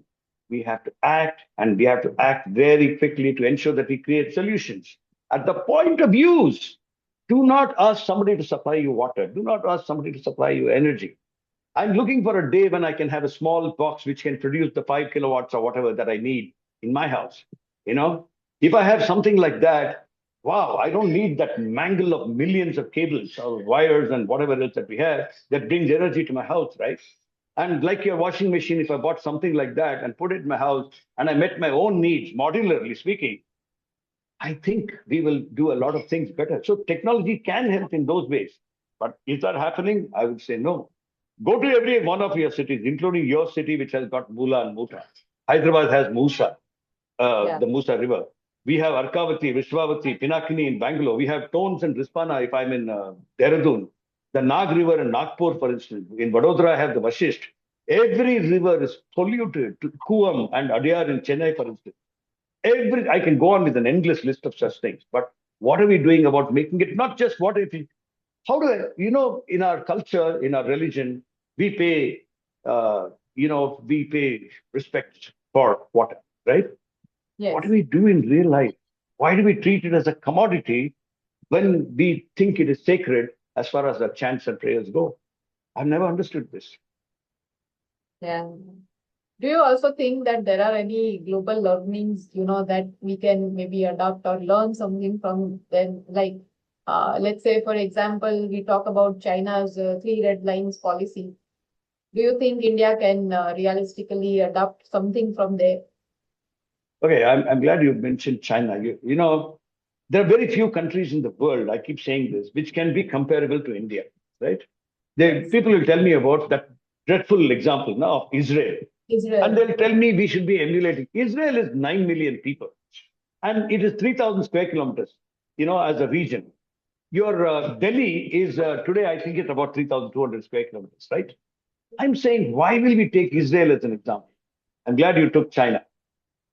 we have to act, and we have to act very quickly to ensure that we create solutions. At the point of use, do not ask somebody to supply you water. Do not ask somebody to supply you energy. I'm looking for a day when I can have a small box which can produce the 5 kilowatts or whatever that I need in my house. You know, if I have something like that, wow, I don't need that mangle of millions of cables or wires and whatever else that we have that brings energy to my house, right? And like your washing machine, if I bought something like that and put it in my house and I met my own needs, modularly speaking, I think we will do a lot of things better. So technology can help in those ways. But is that happening? I would say no. Go to every one of your cities, including your city, which has got Mula and Muta. Hyderabad has Musa, the Musa River. We have Arkavati, Vishwavati, Pinakini in Bangalore. We have Tones and Rispana if I'm in Dehradun. The Nag River in Nagpur, for instance. In Vadodara, I have the Vashisht. Every river is polluted. To Kuam and Adyar in Chennai, for instance. I can go on with an endless list of such things. But what are we doing about making it not just what if it, how do I, in our culture, in our religion, we pay, we pay respect for water, right? Yes. What do we do in real life? Why do we treat it as a commodity when we think it is sacred as far as our chants and prayers go? I've never understood this. Yeah. Do you also think that there are any global learnings, that we can maybe adopt or learn something from them? Like, let's say, for example, we talk about China's 3 red lines policy. Do you think India can realistically adopt something from there? Okay, I'm glad you mentioned China. There are very few countries in the world, I keep saying this, which can be comparable to India, right? Yes. People will tell me about that dreadful example now of Israel. And they'll tell me we should be emulating. Israel is 9 million people, and it is 3,000 square kilometers, as a region. Your Delhi is today, I think it's about 3,200 square kilometers, right? I'm saying, why will we take Israel as an example? I'm glad you took China.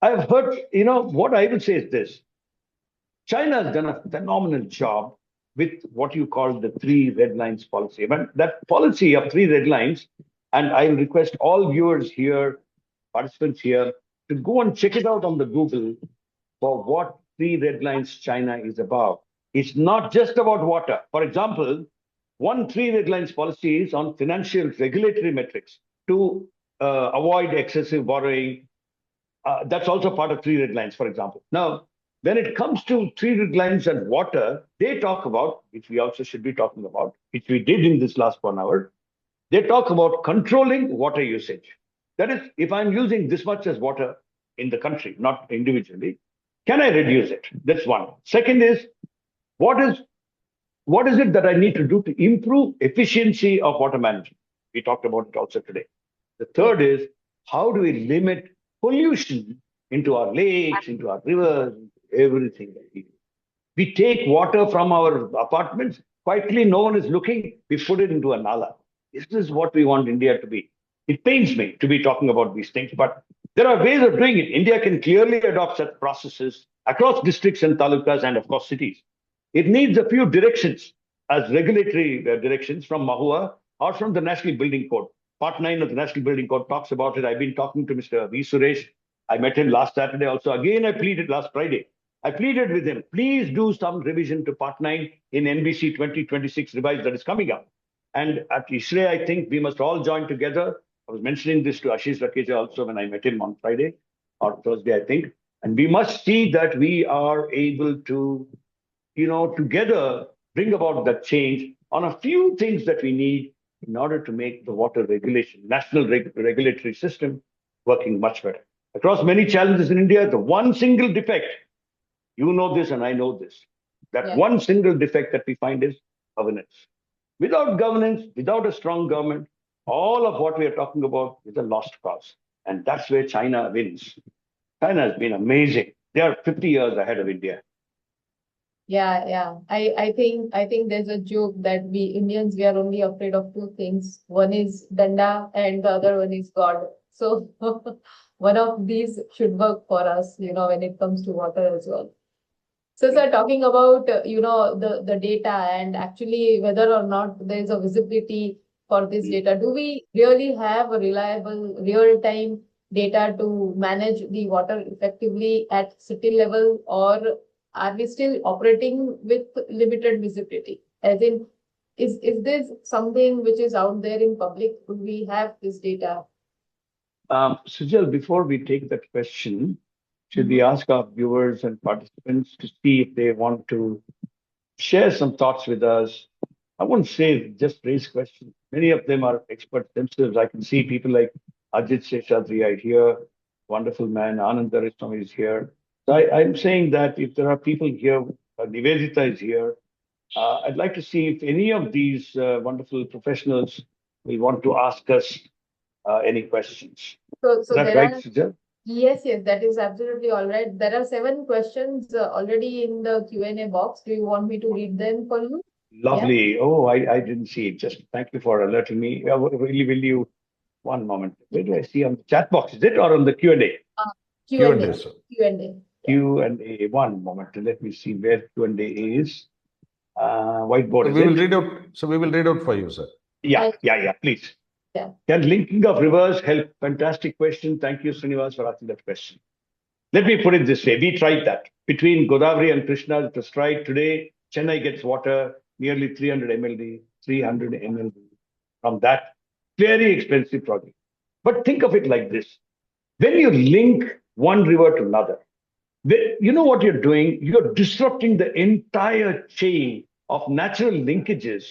I've heard, what I will say is this. China has done a phenomenal job with what you call the 3 red lines policy. But that policy of 3 red lines, and I'll request all viewers here participants here to go and check it out on the Google for what 3 red lines China is about. It's not just about water. For example, one 3 red lines policy is on financial regulatory metrics to avoid excessive borrowing. That's also part of 3 red lines, for example. Now, when it comes to 3 red lines and water, they talk about, which we also should be talking about, which we did in this last 1 hour, they talk about controlling water usage. That is, if I'm using this much as water in the country, not individually, can I reduce it? That's one. Second is, what is it that I need to do to improve efficiency of water management? We talked about it also today. The third is, how do we limit pollution into our lakes, into our rivers, everything that we do? We take water from our apartments, quietly, no one is looking, we put it into a nala. Is this what we want India to be? It pains me to be talking about these things, but there are ways of doing it. India can clearly adopt such processes across districts and talukas and, of course, cities. It needs a few directions as regulatory directions from Mahua or from the National Building Code. Part 9 of the National Building Code talks about it. I've been talking to Mr. V. Suresh. I met him last Saturday also. Again, I pleaded last Friday. I pleaded with him, please do some revision to Part 9 in NBC 2026 revised that is coming up. And at ISHRAE, I think we must all join together. I was mentioning this to Ashish Rakeja also when I met him on Friday or Thursday, I think. And we must see that we are able to, together bring about that change on a few things that we need in order to make the water regulation, national regulatory system working much better. Across many challenges in India, the one single defect, you know this and I know this, that one single defect that we find is governance. Without governance, without a strong government, all of what we are talking about is a lost cause. And that's where China wins. China has been amazing. They are 50 years ahead of India. Yeah. I think there's a joke that we Indians, we are only afraid of 2 things. One is Danda and the other one is God. So one of these should work for us, when it comes to water as well. So, sir, talking about, the data and actually whether or not there is a visibility for this data, do we really have a reliable real-time data to manage the water effectively at city level, or are we still operating with limited visibility? As in, is this something which is out there in public? Do we have this data? Sujal, before we take that question, should we ask our viewers and participants to see if they want to share some thoughts with us? I wouldn't say just raise questions. Many of them are experts themselves. I can see people like Ajit Seshadri here, wonderful man, Anand Darishwami is here. So I'm saying that if there are people here, Nivedita is here, I'd like to see if any of these wonderful professionals will want to ask us any questions. So is that right, Sujal? Yes, that is absolutely all right. There are 7 questions already in the Q&A box. Do you want me to read them for you? Lovely. Yeah? Oh, I didn't see it. Just thank you for alerting me. Really, will you? One moment. Where do I see on the chat box? Is it or on the Q&A? Q&A. Q&A. One moment. Let me see where Q&A is. Whiteboard. So we will read out. So we will read out for you, sir. Yeah. Please. Yeah. Can linking of rivers help? Fantastic question. Thank you, Srinivas, for asking that question. Let me put it this way. We tried that. Between Godavari and Krishna, it was tried. Today, Chennai gets water, nearly 300 mld from that very expensive project. But think of it like this. When you link one river to another, you know what you're doing? You're disrupting the entire chain of natural linkages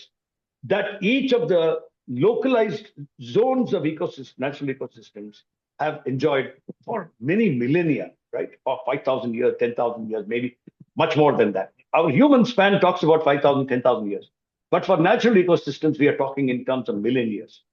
that each of the localized zones of natural ecosystems have enjoyed for many millennia, right? Or 5,000 years, 10,000 years, maybe much more than that. Our human span talks about 5,000, 10,000 years. But for natural ecosystems, we are talking in terms of million years.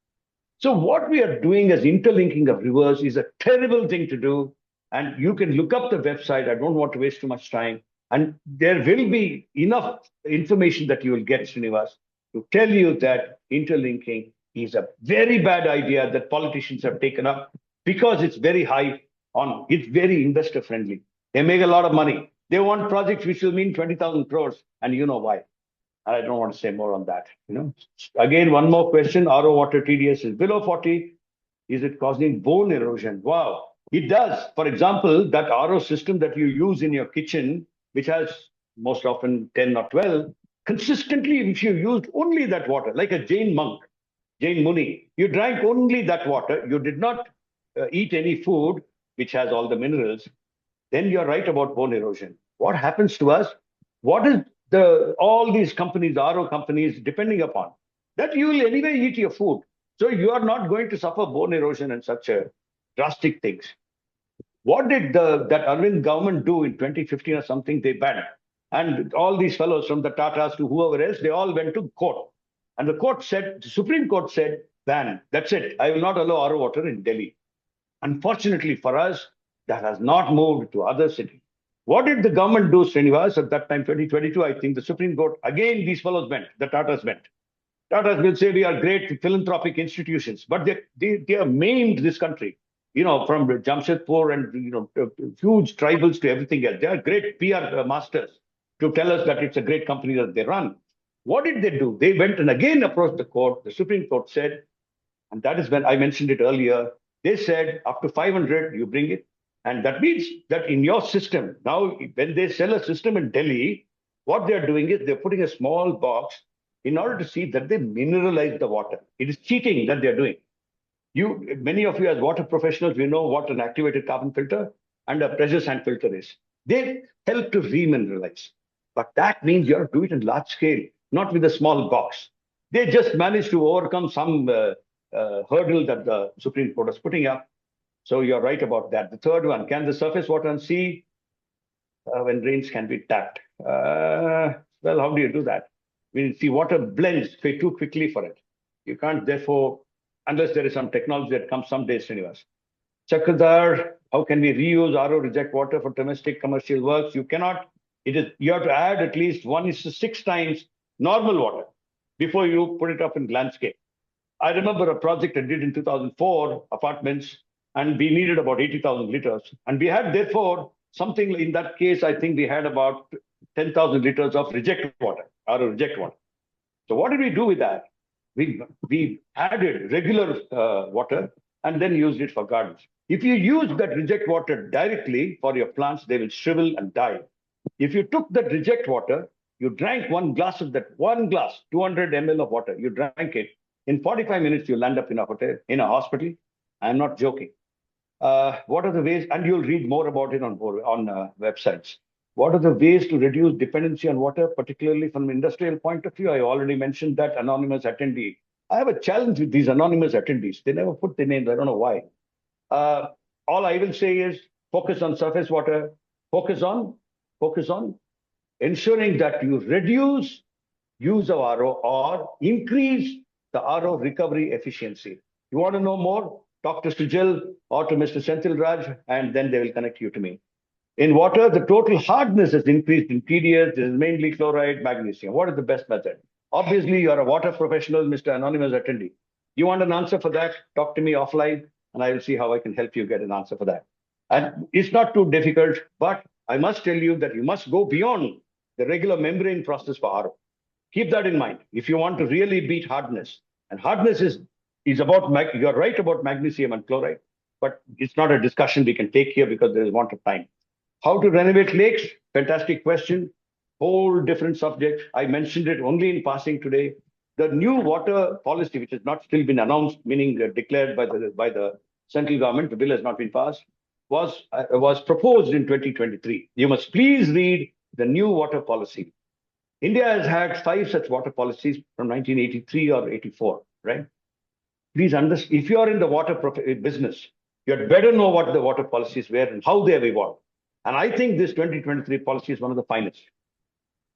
So what we are doing as interlinking of rivers is a terrible thing to do. And you can look up the website. I don't want to waste too much time. And there will be enough information that you will get, Srinivas, to tell you that interlinking is a very bad idea that politicians have taken up because it's very it's very investor friendly. They make a lot of money. They want projects which will mean 20,000 crores, and you know why. And I don't want to say more on that. Again, one more question. RO water TDS is below 40. Is it causing bone erosion? Wow, it does. For example, that RO system that you use in your kitchen, which has most often 10 or 12, consistently, if you used only that water, like a Jain monk, Jain Muni, you drank only that water, you did not eat any food which has all the minerals, then you're right about bone erosion. What happens to us? What is all these companies, RO companies, depending upon? That you will anyway eat your food. So you are not going to suffer bone erosion and such drastic things. What did that Arvind government do in 2015 or something? They banned. And all these fellows from the Tatas to whoever else, they all went to court. And the court said, the Supreme Court said, ban. That's it. I will not allow RO water in Delhi. Unfortunately for us, that has not moved to other cities. What did the government do, Srinivas, at that time, 2022? I think the Supreme Court, again, these fellows went, the Tatas went. Tatas will say we are great philanthropic institutions, but they have maimed this country, from Jamshedpur and, huge tribals to everything else. They are great PR masters to tell us that it's a great company that they run. What did they do? They went and again approached the court. The Supreme Court said, and that is when I mentioned it earlier, they said up to 500, you bring it. And that means that in your system, now when they sell a system in Delhi, what they're doing is they're putting a small box in order to see that they mineralize the water. It is cheating that they're doing. Many of you as water professionals, we know what an activated carbon filter and a pressure sand filter is. They help to remineralize. But that means you have to do it in large scale, not with a small box. They just managed to overcome some hurdle that the Supreme Court is putting up. So you're right about that. The third one, can the surface water and sea, when rains can be tapped? Well, how do you do that? See, water blends too quickly for it. You can't, therefore, unless there is some technology that comes someday, Srinivas. Chakradhar, how can we reuse RO reject water for domestic commercial works? You cannot. You have to add at least 1:6 times normal water before you put it up in landscape. I remember a project I did in 2004, apartments, and we needed about 80,000 liters. And we had, therefore, something in that case, I think we had about 10,000 liters of reject water, RO reject water. So what did we do with that? We added regular water and then used it for gardens. If you use that reject water directly for your plants, they will shrivel and die. If you took that reject water, you drank one glass, 200 ml of water, you drank it, in 45 minutes, you'll land up in a hospital. I'm not joking. What are the ways, and you'll read more about it on websites. What are the ways to reduce dependency on water, particularly from an industrial point of view? I already mentioned that anonymous attendee. I have a challenge with these anonymous attendees. They never put their names. I don't know why. All I will say is focus on surface water, focus on ensuring that you reduce use of RO or increase the RO recovery efficiency. You want to know more? Talk to Sujal or to Mr. Senthil Raj, and then they will connect you to me. In water, the total hardness has increased in TDS. This is mainly chloride, magnesium. What is the best method? Obviously, you're a water professional, Mr. Anonymous Attendee. You want an answer for that? Talk to me offline, and I will see how I can help you get an answer for that. And it's not too difficult, but I must tell you that you must go beyond the regular membrane process for RO. Keep that in mind. If you want to really beat hardness, and hardness is about, you're right about magnesium and chloride, but it's not a discussion we can take here because there is want of time. How to renovate lakes? Fantastic question. Whole different subject. I mentioned it only in passing today. The new water policy, which has not still been announced, meaning declared by the central government, the bill has not been passed, was proposed in 2023. You must please read the new water policy. India has had 5 such water policies from 1983 or 84, right? Please understand, if you are in the water business, you had better know what the water policies were and how they have evolved. And I think this 2023 policy is one of the finest.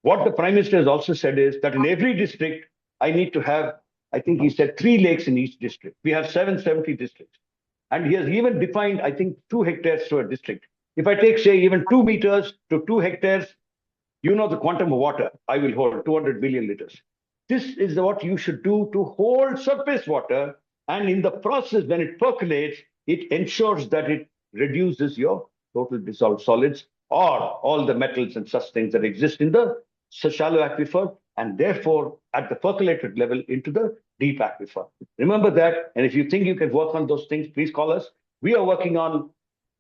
What the Prime Minister has also said is that in every district, I need to have, I think he said 3 lakes in each district. We have 770 districts. And he has even defined, I think, 2 hectares to a district. If I take, say, even 2 meters to 2 hectares, you know the quantum of water I will hold, 200 billion liters. This is what you should do to hold surface water. And in the process, when it percolates, it ensures that it reduces your total dissolved solids or all the metals and such things that exist in the shallow aquifer, and therefore at the percolated level into the deep aquifer. Remember that. And if you think you can work on those things, please call us. We are working on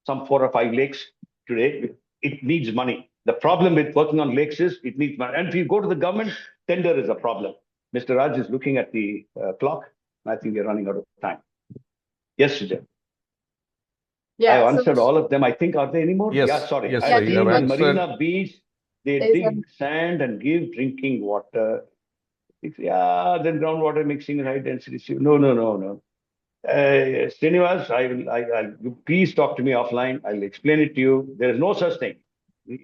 some 4 or 5 lakes today. It needs money. The problem with working on lakes is it needs money. And if you go to the government, tender is a problem. Mr. Raj is looking at the clock. I think we're running out of time. Yes, Sujal. Yeah, I answered all of them. I think, are there any more? Yes. Yeah, sorry. Yes, I sir. think You have in answered. Marina Beach, they There's dig sand and give drinking water. Yeah, then groundwater mixing high density. No. Srinivas, you please talk to me offline. I'll explain it to you. There is no such thing. This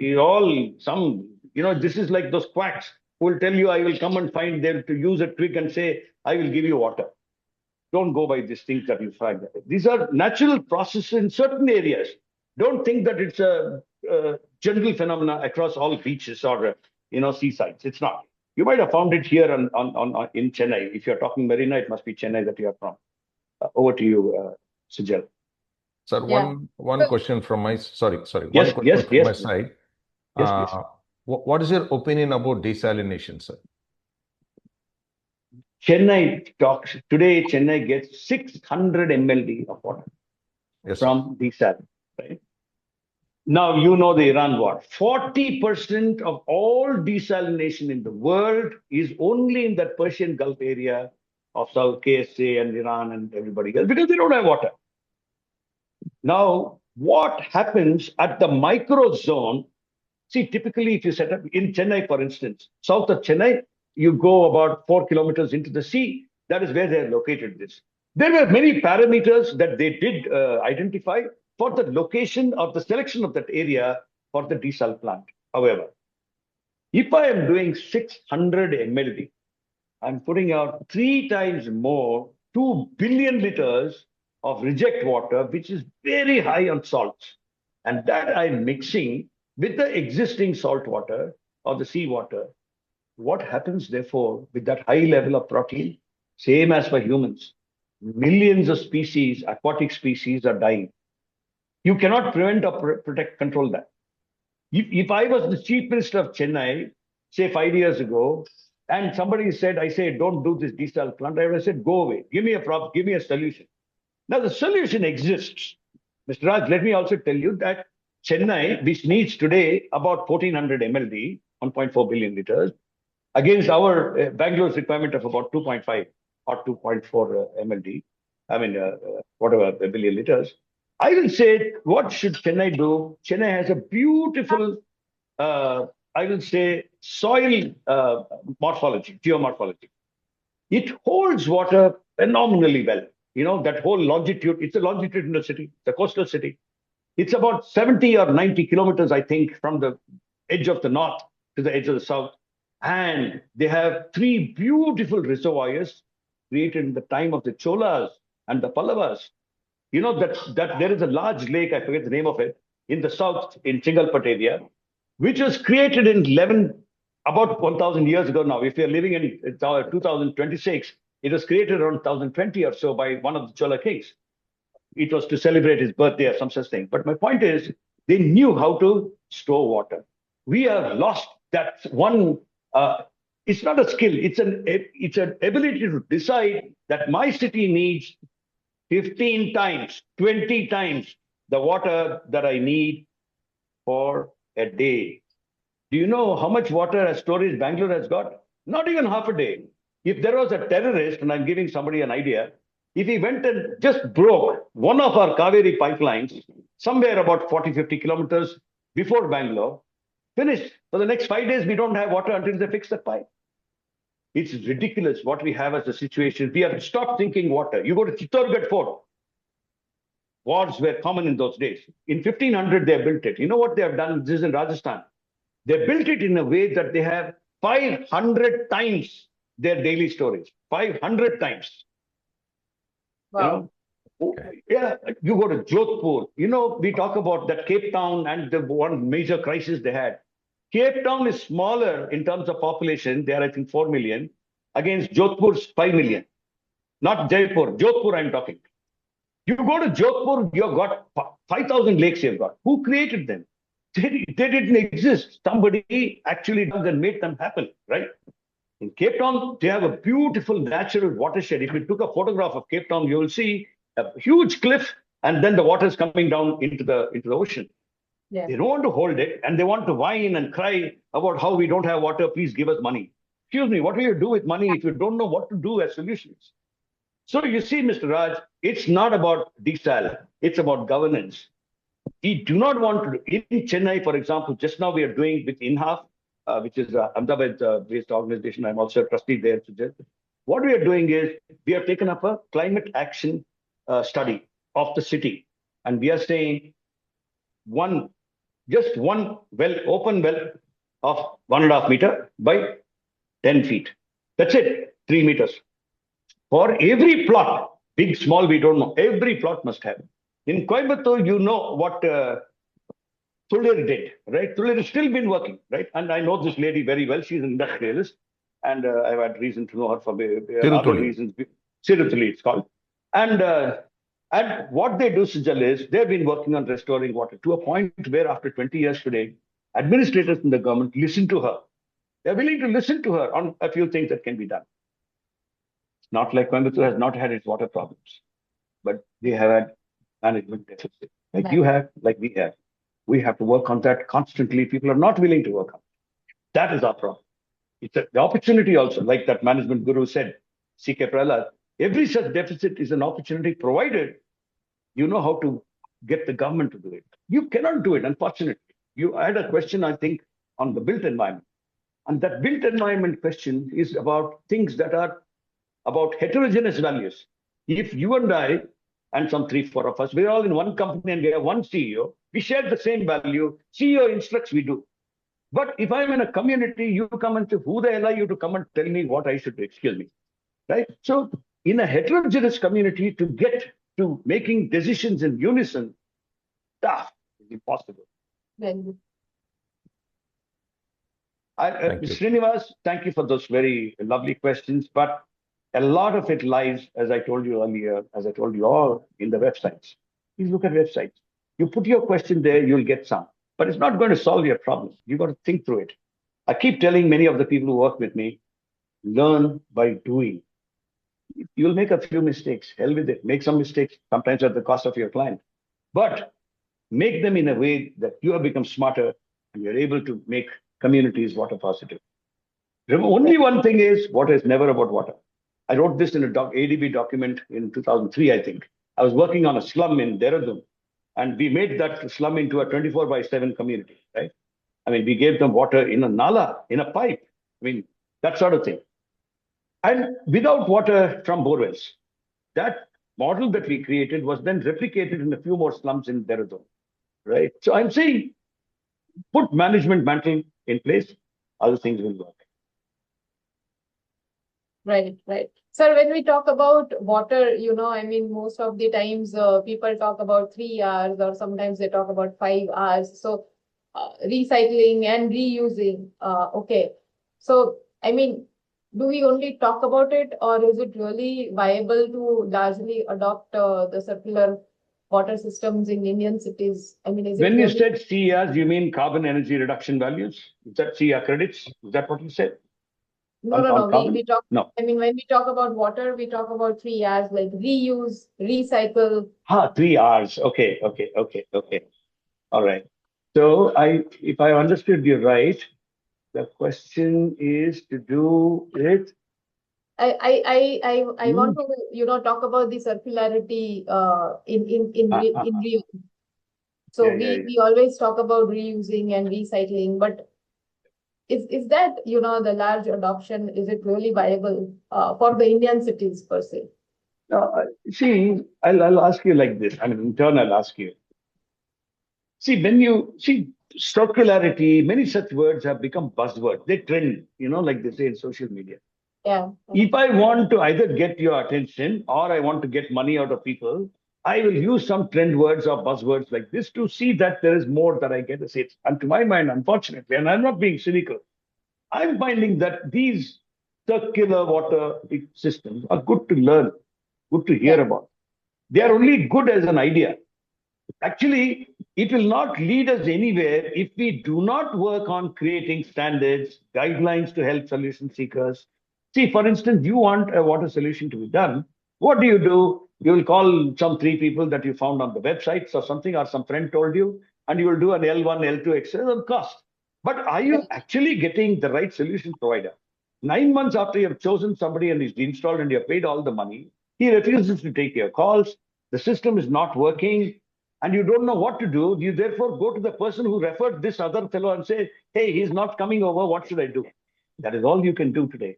is like those quacks who will tell you, I will come and find them to use a trick and say, I will give you water. Don't go by these things that you find. These are natural processes in certain areas. Don't think that it's a general phenomena across all beaches or seasides. It's not. You might have found it here in Chennai. If you're talking Marina, it must be Chennai that you are from. Over to you, Sujal. Sir, Yeah. one question from my sorry. Yes, One question yes, from yes. my side. Yes, please. What is your opinion about desalination, sir? Chennai talks today. Chennai gets 600 mld of water Yes, sir. from desal. Right now, you know the Iran war. 40% of all desalination in the world is only in that Persian Gulf area of South KSA and Iran and everybody else because they don't have water. Now, what happens at the micro zone? See, typically, if you set up in Chennai, for instance, south of Chennai, you go about 4 kilometers into the sea. That is where they have located this. There were many parameters that they did identify for the location or the selection of that area for the desal plant. However, if I am doing 600 mld, I'm putting out 3 times more, 2 billion liters of reject water, which is very high on salts. And that I'm mixing with the existing salt water or the seawater. What happens, therefore, with that high level of protein? Same as for humans. Millions of species, aquatic species, are dying. You cannot prevent or control that. If I was the chief minister of Chennai, say 5 years ago, and somebody said, I say, don't do this desal plant, I would have said, go away. Give me a solution. Now, the solution exists. Mr. Raj, let me also tell you that Chennai, which needs today about 1400 mld, 1.4 billion liters, against our Bangalore's requirement of about 2.5 or 2.4 mld, whatever, a billion liters. I will say, what should Chennai do? Chennai has a beautiful, I will say, soil morphology, geomorphology. It holds water phenomenally well. You know, that whole longitude, it's a longitudinal city, it's a coastal city. It's about 70 or 90 kilometers, I think, from the edge of the north to the edge of the south. And they have 3 beautiful reservoirs created in the time of the Cholas and the Pallavas. You know that there is a large lake, I forget the name of it, in the south, in Chengalpat area, which was created in about 1,000 years ago now. If you're living in 2026, it was created around 1020 or so by one of the Chola kings. It was to celebrate his birthday or some such thing. But my point is, they knew how to store water. We have lost that one. It's not a skill. It's an ability to decide that my city needs 15 times, 20 times the water that I need for a day. Do you know how much water as storage Bangalore has got? Not even half a day. If there was a terrorist, and I'm giving somebody an idea, if he went and just broke one of our Kaveri pipelines, somewhere about 40, 50 kilometers before Bangalore, finished. For the next 5 days, we don't have water until they fix that pipe. It's ridiculous what we have as a situation. We have stopped thinking water. You go to Chittorgarh Fort. Wars were common in those days. In 1500, they built it. You know what they have done? This is in Rajasthan. They built it in a way that they have 500 times their daily storage. 500 times. Wow. Yeah, you go to Jodhpur. You know, we talk about that Cape Town and the one major crisis they had. Cape Town is smaller in terms of population. They are, I think, 4 million against Jodhpur's 5 million. Not Jaipur. Jodhpur, I'm talking. You go to Jodhpur, you've got 5,000 lakes you've got. Who created them? They didn't exist. Somebody actually dug and made them happen, right? In Cape Town, they have a beautiful natural watershed. If you took a photograph of Cape Town, you will see a huge cliff, and then the water is coming down into the ocean. Yeah. They don't want to hold it, and they want to whine and cry about how we don't have water. Please give us money. Excuse me, what do you do with money if you don't know what to do as solutions? So you see, Mr. Raj, it's not about desal, it's about governance. We do not want to, in Chennai, for example, just now we are doing with INHAF, which is Ahmedabad-based organization. I'm also a trustee there. What we are doing is we have taken up a climate action study of the city. And we are saying just one well, open well of 1.5 meters by 10 feet. That's it, 3 meters. For every plot, big, small, we don't know, every plot must have. In Coimbatore, you know what Tulir did, right? Tulir has still been working, right? And I know this lady very well. She's an industrialist. And I've had reason to know her for other reasons. Sirutuli, it's called. And what they do, Sujal, is they've been working on restoring water to a point where after 20 years today, administrators in the government listen to her. They're willing to listen to her on a few things that can be done. It's not like Coimbatore has not had its water problems, but they have had management deficit, like you have, like we have. We have to work on that constantly. People are not willing to work on it. That is our problem. It's the opportunity also, like that management guru said, C.K. Prahlad, every such deficit is an opportunity provided you know how to get the government to do it. You cannot do it, unfortunately. You had a question, I think, on the built environment. And that built environment question is about things that are about heterogeneous values. If you and I, and some 3-4 of us, we're all in one company and we have one CEO, we share the same value, CEO instructs, we do. But if I'm in a community, you come and say, who the hell are you to come and tell me what I should do? Excuse me, right? So in a heterogeneous community, to get to making decisions in unison, that is impossible. Srinivas, thank you for those very lovely questions, but a lot of it lies, as I told you earlier, as I told you all, in the websites. Please look at websites. You put your question there, you'll get some, but it's not going to solve your problem. You've got to think through it. I keep telling many of the people who work with me, learn by doing. You'll make a few mistakes, hell with it. Make some mistakes, sometimes at the cost of your client, but make them in a way that you have become smarter and you're able to make communities water positive. Remember, only one thing is, water is never about water. I wrote this in a ADB document in 2003, I think. I was working on a slum in Dehradun, and we made that slum into a 24/7 community, right? I mean, we gave them water in a nala, in a pipe. I mean, that sort of thing. And without water from borewells. That model that we created was then replicated in a few more slums in Dehradun, right? So I'm saying, put management mantle in place, other things will work. Right, right. Sir, when we talk about water, you know, I mean, most of the times people talk about 3 hours or sometimes they talk about 5 hours. So recycling and reusing. Okay. So, I mean, do we only talk about it, or is it really viable to largely adopt the circular water systems in Indian cities? I mean, is when it you really... said CERs, you mean carbon energy reduction values? Is that CER credits? Is that what you said? No. We talk. No. I mean, when we talk about water, we talk about 3 R's, like reuse, recycle. 3 R's. Okay. All right. So if I understood you right, the question is to do with. I want to, you know, talk about the circularity in reuse. So we always talk about reusing and recycling, but is that, you know, the large adoption, is it really viable for the Indian cities per se? See, I'll ask you like this. I mean, in turn, I'll ask you. See, when you see circularity, many such words have become buzzwords. They trend, you know, like they say in social media. Yeah. If I want to either get your attention or I want to get money out of people, I will use some trend words or buzzwords like this to see that there is more that I get to say. And to my mind, unfortunately, and I'm not being cynical, I'm finding that these circular water systems are good to learn, good to hear about. They are only good as an idea. actually, it will not lead us anywhere if we do not work on creating standards, guidelines to help solution seekers. See, for instance, you want a water solution to be done. What do? You will call some three people that you found on the websites or something, or some friend told you, and you will do an L1, L2 exercise on cost. But are you actually getting the right solution provider? 9 months after you have chosen somebody and he's installed and you have paid all the money, he refuses to take your calls. The system is not working and you don't know what to do. You therefore go to the person who referred this other fellow and say, hey, he's not coming over. What should I do? That is all you can do today.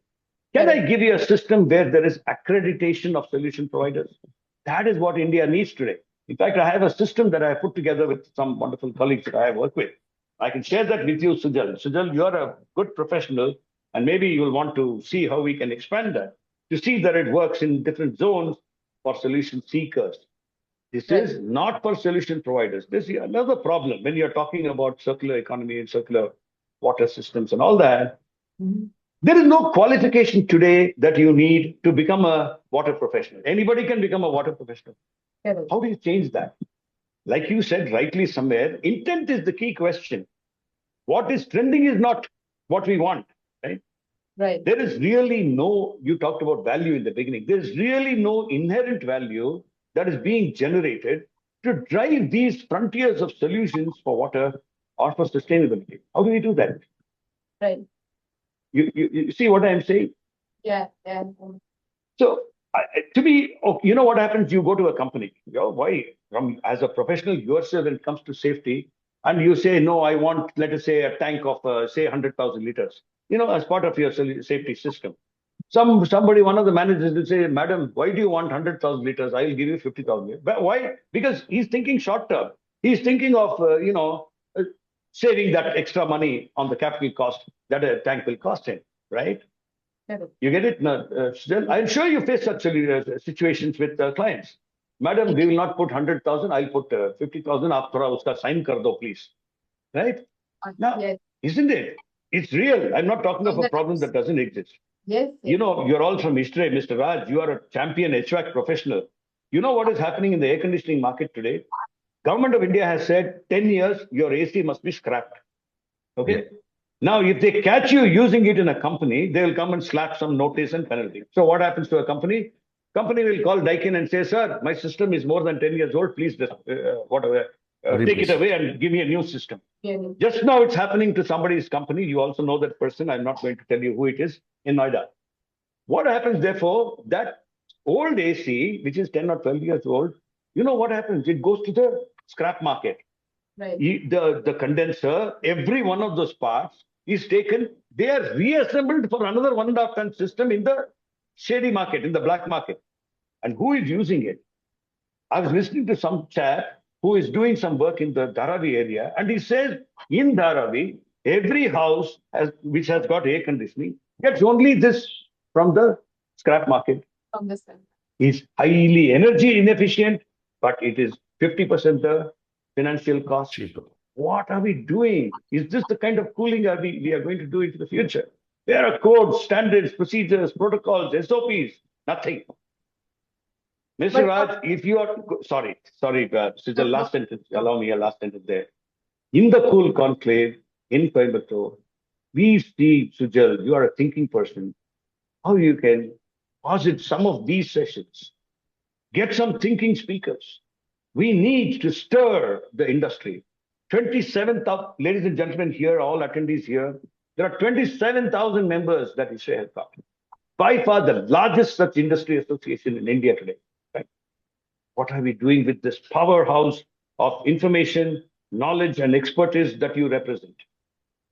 Can I give you a system where there is accreditation of solution providers? That is what India needs today. In fact, I have a system that I put together with some wonderful colleagues that I have worked with. I can share that with you, Sujal. Sujal, you're a good professional, and maybe you'll want to see how we can expand that to see that it works in different zones for solution seekers. This is not for solution providers. This is another problem when you're talking about circular economy and circular water systems and all that. Mhm. There is no qualification today that you need to become a water professional. Anybody can become a water professional. Correct. How do you change that? Like you said rightly somewhere, intent is the key question. What is trending is not what we want, right? Right. There is really no, you talked about value in the beginning, there is really no inherent value that is being generated to drive these frontiers of solutions for water or for sustainability. How do we do that? Right. You see what I'm saying? Yeah. Yeah. So to me, you know what happens? You go to a company. Why? As a professional yourself, when it comes to safety, and you say, no, I want, let us say, a tank of, say, 100,000 liters, as part of your safety system. Somebody, one of the managers will say, madam, why do you want 100,000 liters? I'll give you 50,000 liters. But why? Because he's thinking short term. He's thinking of, saving that extra money on the capital cost that a tank will cost him, right? Correct. You get it? Still, I'm sure you face such situations with clients. Madam, we will not put 100,000. I'll put 50,000. After uska sign kar do, please. Right? Now, Yes. isn't it? It's real. I'm not talking of a problem that doesn't exist. Yes. You're all from ISHRAE, Mr. Raj. You are a champion HVAC professional. You know what is happening in the air conditioning market today? Government of India has said 10 years, your AC must be scrapped. Okay? Now, if they catch you using it in a company, they will come and slap some notice and penalty. So what happens to a company? Company will call Daikin and say, sir, my system is more than 10 years old. Please, take it away and give me a new system. Yeah. Just now it's happening to somebody's company. You also know that person. I'm not going to tell you who it is in Noida. What happens, therefore, that old AC, which is 10 or 12 years old, you know what happens? It goes to the scrap market. Right. The condenser, every one of those parts is taken. They are reassembled for another 1.5 ton system in the shady market, in the black market. And who is using it? I was listening to some chap who is doing some work in the Dharavi area, and he says in Dharavi, every house which has got air conditioning gets only this from the scrap market. From the sun. It's highly energy inefficient, but it is 50% the financial cost. Cheaper. What are we doing? Is this the kind of cooling we are going to do into the future? There are codes, standards, procedures, protocols, SOPs, nothing. Mr. Raj, if you are, sorry, Sujal, last sentence, allow me a last sentence there. In the Cool Conclave in Coimbatore, we see, Sujal, you are a thinking person, how you can posit some of these sessions, get some thinking speakers. We need to stir the industry. 27,000, ladies and gentlemen here, all attendees here, there are 27,000 members that ISHRAE has got. By far the largest such industry association in India today. Right? What are we doing with this powerhouse of information, knowledge, and expertise that you represent?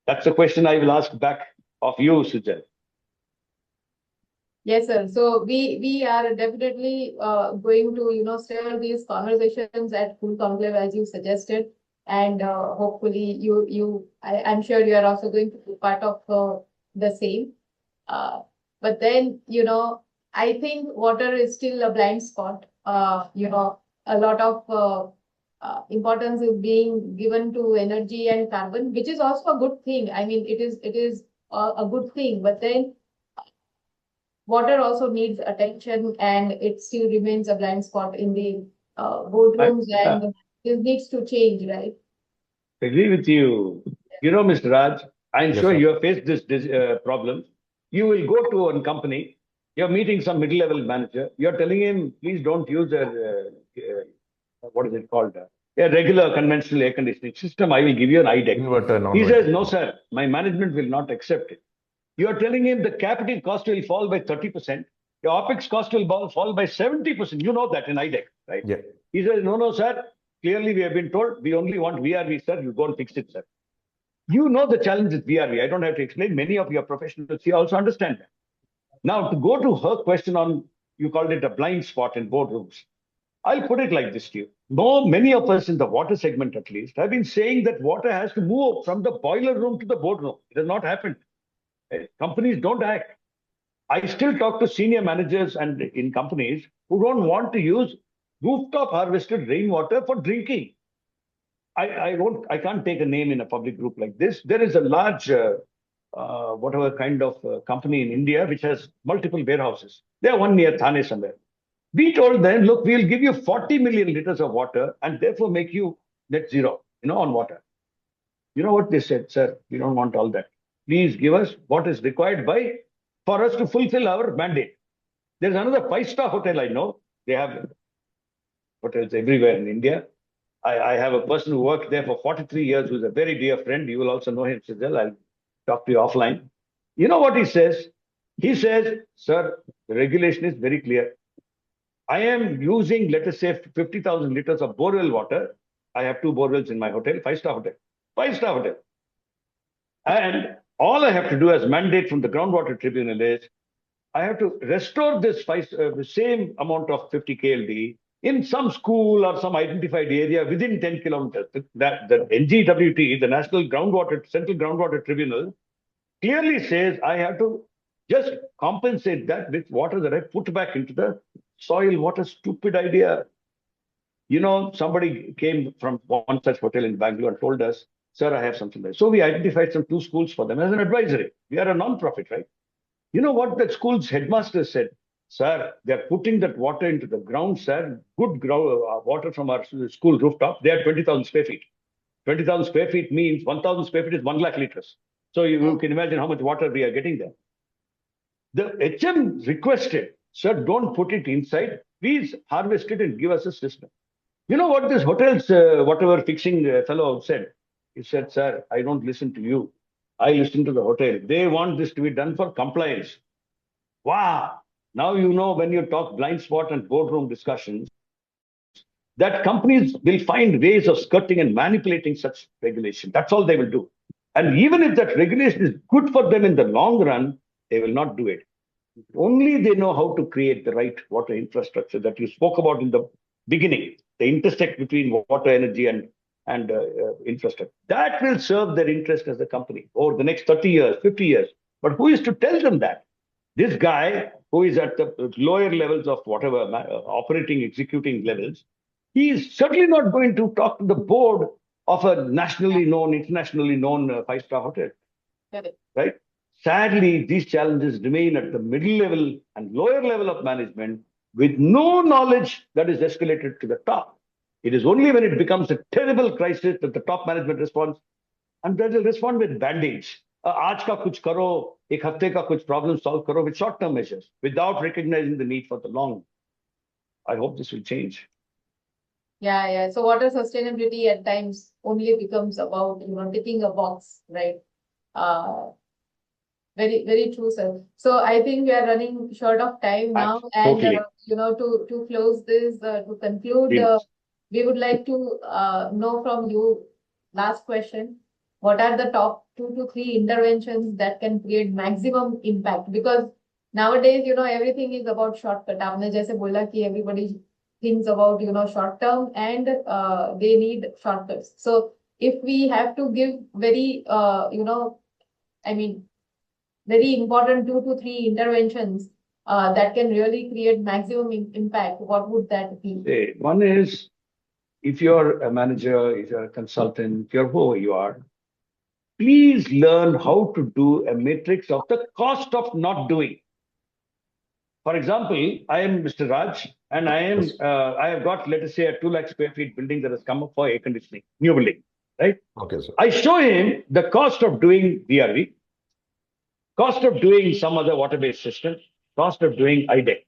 That's the question I will ask back of you, Sujal. Yes, sir. So we are definitely going to stir these conversations at Cool Conclave as you suggested, and hopefully I'm sure you are also going to be part of the same. But then I think water is still a blind spot. A lot of importance is being given to energy and carbon, which is also a good thing. I mean, it is a good thing, but then water also needs attention, and it still remains a blind spot in the boardrooms and this needs to change, right? I agree with you. You know, Mr. Raj, I'm Yes, sure sir. you have faced this problem. You will go to a company, you're meeting some middle-level manager, you're telling him, please don't use what is it called? A regular conventional air conditioning system. I will give you an IDEC. Inverter, He says, non-inverter. no, sir, my management will not accept it. You are telling him the capital cost will fall by 30%. Your OPEX cost will fall by 70%. You know that in IDEC, right? Yeah. He says, no, no, sir. Clearly, we have been told we only want VRV, sir. You go and fix it, sir. You know the challenge with VRV. I don't have to explain. Many of your professionals here also understand that. Now, to go to her question on, you called it a blind spot in boardrooms. I'll put it like this to you. No, many of us in the water segment, at least, have been saying that water has to move from the boiler room to the boardroom. It has not happened. Companies don't act. I still talk to senior managers and in companies who don't want to use rooftop harvested rainwater for drinking. I can't take a name in a public group like this. There is a large, whatever kind of company in India which has multiple warehouses. They are one near Thane somewhere. We told them, look, we'll give you 40 million liters of water and therefore make you net zero, on water. You know what they said, sir? We don't want all that. Please give us what is required for us to fulfill our mandate. There's another five-star hotel I know. They have hotels everywhere in India. I have a person who worked there for 43 years who's a very dear friend. You will also know him, Sujal. I'll talk to you offline. You know what he says? He says, sir, the regulation is very clear. I am using, let us say, 50,000 liters of borewell water. I have 2 borewells in my hotel, five-star hotel. Five-star hotel. And all I have to do as mandate from the groundwater tribunal is, I have to restore this the same amount of 50 KLD in some school or some identified area within 10 kilometers. That the NGWT, the Central Groundwater Tribunal, clearly says I have to just compensate that with water that I put back into the soil. What a stupid idea. Somebody came from one such hotel in Bangalore and told us, sir, I have something there. So we identified some 2 schools for them as an advisory. We are a non-profit, right? You know what that school's headmaster said? Sir, they're putting that water into the ground, sir. Good water from our school rooftop. They are 20,000 square feet. 20,000 square feet means 1,000 square feet is 1 lakh liters. So you can imagine how much water we are getting there. The HM requested, sir, don't put it inside. Please harvest it and give us a system. You know what this hotel's, whatever fixing fellow said? He said, sir, I don't listen to you. I listen to the hotel. They want this to be done for compliance. Wow. Now you know when you talk blind spot and boardroom discussions, that companies will find ways of skirting and manipulating such regulation. That's all they will do. And even if that regulation is good for them in the long run, they will not do it. Only they know how to create the right water infrastructure that you spoke about in the beginning, the intersect between water, energy, and infrastructure. That will serve their interest as a company over the next 30 years, 50 years. But who is to tell them that? This guy who is at the lower levels of whatever operating, executing levels, he is certainly not going to talk to the board of a nationally known, internationally known five-star hotel. Right? Sadly, these challenges remain at the middle level and lower level of management with no knowledge that is escalated to the top. It is only when it becomes a terrible crisis that the top management responds, and they will respond with band-aids. Aaj ka kuch karo, ek hafte ka kuch problem solve karo with short-term measures without recognizing the need for the long. I hope this will change. Yeah. So water sustainability at times only becomes about, ticking a box, right? Very, very true, sir. So I think we are running short of time now. Totally. And, to close this, to conclude, we would like to know from you, last question, what are the top 2 to 3 interventions that can create maximum impact? Because nowadays, everything is about shortcut. Aapne jaise bola ki everybody thinks about, short term and they need shortcuts. So if we have to give very, very important 2 to 3 interventions that can really create maximum impact, what would that be? One is, if you're a manager, if you're a consultant, if you're whoever you are, please learn how to do a matrix of the cost of not doing. For example, I am Mr. Raj, and I have got, let us say, a 2 lakh square feet building that has come up for air conditioning, new building, right? Okay, sir. I show him the cost of doing VRV, cost of doing some other water-based system, cost of doing IDEC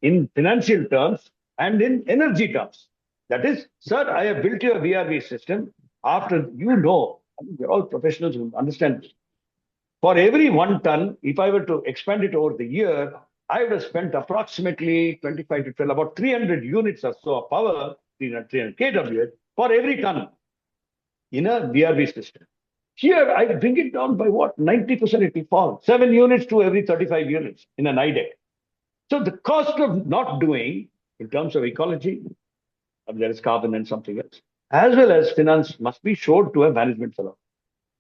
in financial terms and in energy terms. That is, sir, I have built you a VRV system after you know, I mean, we're all professionals who understand this. For every 1 ton, if I were to expand it over the year, I would have spent approximately 25 to 12, about 300 units or so of power, 300 kWh for every ton in a VRV system. Here, I bring it down by what? 90% it will fall. 7 units to every 35 units in an IDEC. So the cost of not doing, in terms of ecology, there is carbon and something else, as well as finance, must be showed to a management fellow.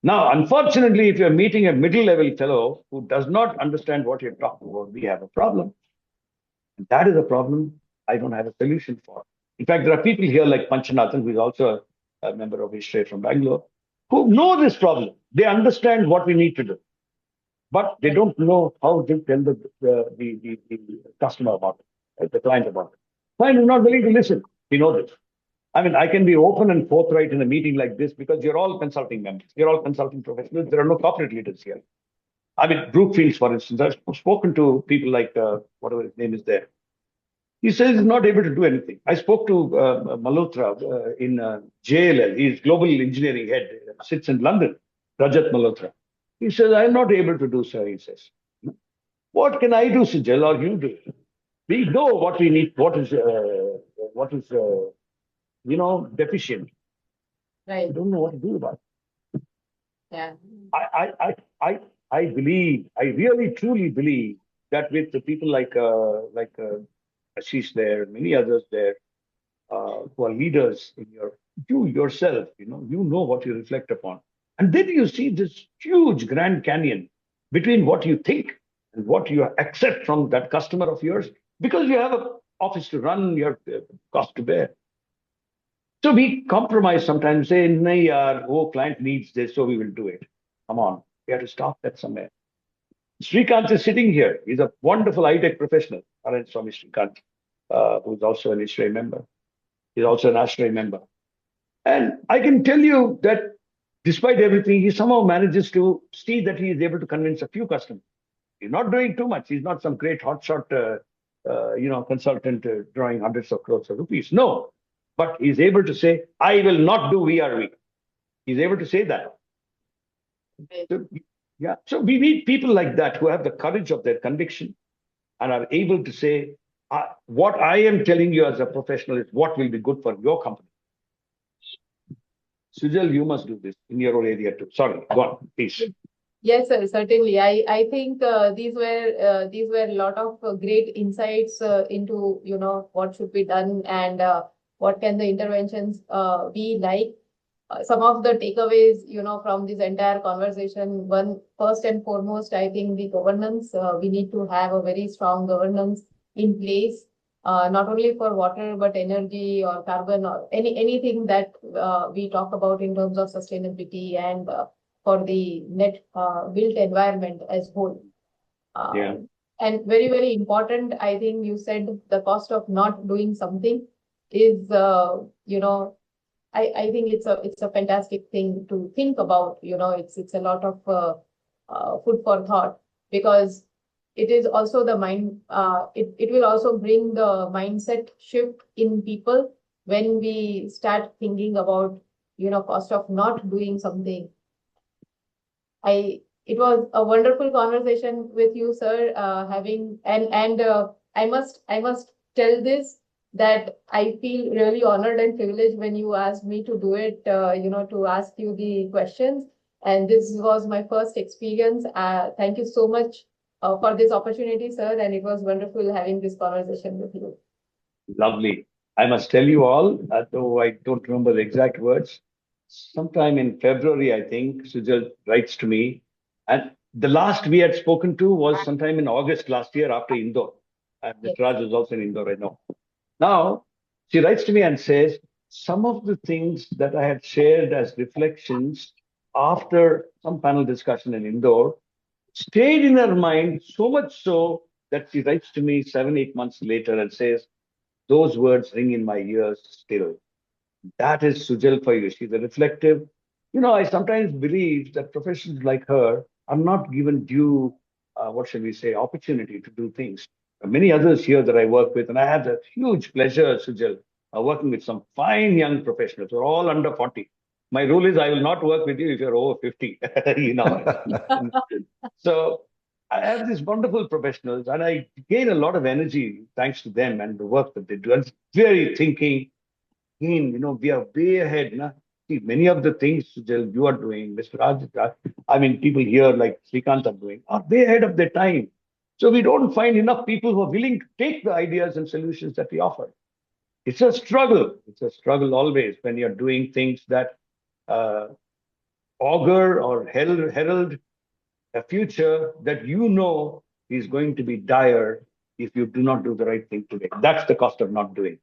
Now, unfortunately, if you're meeting a middle-level fellow who does not understand what you're talking about, we have a problem. And that is a problem I don't have a solution for. In fact, there are people here like Panchanathan, who is also a member of ISHRAE from Bangalore, who know this problem. They understand what we need to do, but they don't know how to tell the customer about it, the client about it. Client is not willing to listen. We know this. I mean, I can be open and forthright in a meeting like this because you're all consulting members. You're all consulting professionals. There are no corporate leaders here. I mean, Brookfields, for instance, I've spoken to people like, whatever his name is there. He says he's not able to do anything. I spoke to Malhotra in JLL. He's global engineering head, sits in London, Rajat Malhotra. He says, I'm not able to do so, he says. What can I do, Sujal, or you do? We know what we need, what is deficient. Right. I don't know what to do about it. Yeah. I believe, I really truly believe that with the people like Ashish there, many others there, who are leaders in you yourself, you know what you reflect upon. And then you see this huge Grand Canyon between what you think and what you accept from that customer of yours, because you have an office to run, you have cost to bear. So we compromise sometimes, say, client needs this, so we will do it. Come on, we have to stop that somewhere. Srikanth is sitting here. He's a wonderful ITech professional, Narayan Swami Srikanth, who's also an ISHRAE member. He's also an ASHRAE member. And I can tell you that despite everything, he somehow manages to see that he is able to convince a few customers. He's not doing too much. He's not some great hotshot, consultant drawing hundreds of crores of rupees. No, but he's able to say, I will not do VRV. He's able to say that. So, yeah. So we need people like that who have the courage of their conviction and are able to say, what I am telling you as a professional is what will be good for your company. Sujal, you must do this in your own area too. Sorry, go on, please. Yes, sir, certainly. I think these were a lot of great insights into what should be done and what can the interventions be like. Some of the takeaways from this entire conversation. One, first and foremost, I think the governance. We need to have a very strong governance in place, not only for water but energy or carbon or anything that we talk about in terms of sustainability and for the net built environment as whole. And very, very important, I think you said the cost of not doing something is, I think it's a fantastic thing to think about. It's a lot of food for thought, because it is also the mind. It will also bring the mindset shift in people when we start thinking about cost of not doing something. It was a wonderful conversation with you, sir. I must tell this, that I feel really honored and privileged when you asked me to do it, to ask you the questions. And this was my first experience. Thank you so much for this opportunity, sir. And it was wonderful having this conversation with you. Lovely. I must tell you all, though I don't remember the exact words, sometime in February, I think, Sujal writes to me. And the last we had spoken to was sometime in August last year after Indore. And Mr. Raj was also in Indore, I know. Now, she writes to me and says, some of the things that I had shared as reflections after some panel discussion in Indore stayed in her mind, so much so that she writes to me 7, 8 months later and says, those words ring in my ears still. That is Sujal for you. She's a reflective. I sometimes believe that professionals like her are not given due, what shall we say, opportunity to do things. Many others here that I work with, and I have the huge pleasure, Sujal, working with some fine young professionals who are all under 40. My rule is I will not work with you if you're over 50. So I have these wonderful professionals, and I gain a lot of energy thanks to them and the work that they do. And it's very thinking. We are way ahead. See, many of the things, Sujal, you are doing, Mr. Raj, people here like Srikanth are doing, are way ahead of their time. So we don't find enough people who are willing to take the ideas and solutions that we offer. It's a struggle. It's a struggle always when you're doing things that augur or herald a future that is going to be dire if you do not do the right thing today. That's the cost of not doing.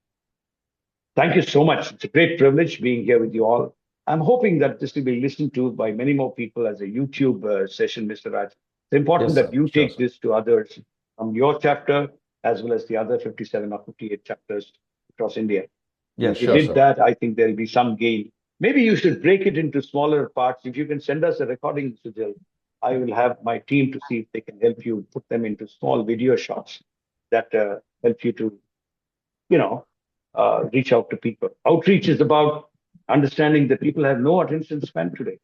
Thank you so much. It's a great privilege being here with you all. I'm hoping that this will be listened to by many more people as a YouTube session, Mr. Raj. It's important that you take this to others from your chapter as well as the other 57 or 58 chapters across India. Yes, if you did that, I think there'll be some gain. Maybe you should break it into smaller parts. If you can send us a recording, Sujal, I will have my team to see if they can help you put them into small video shots that help you to, reach out to people. Outreach is about understanding that people have no attention span today.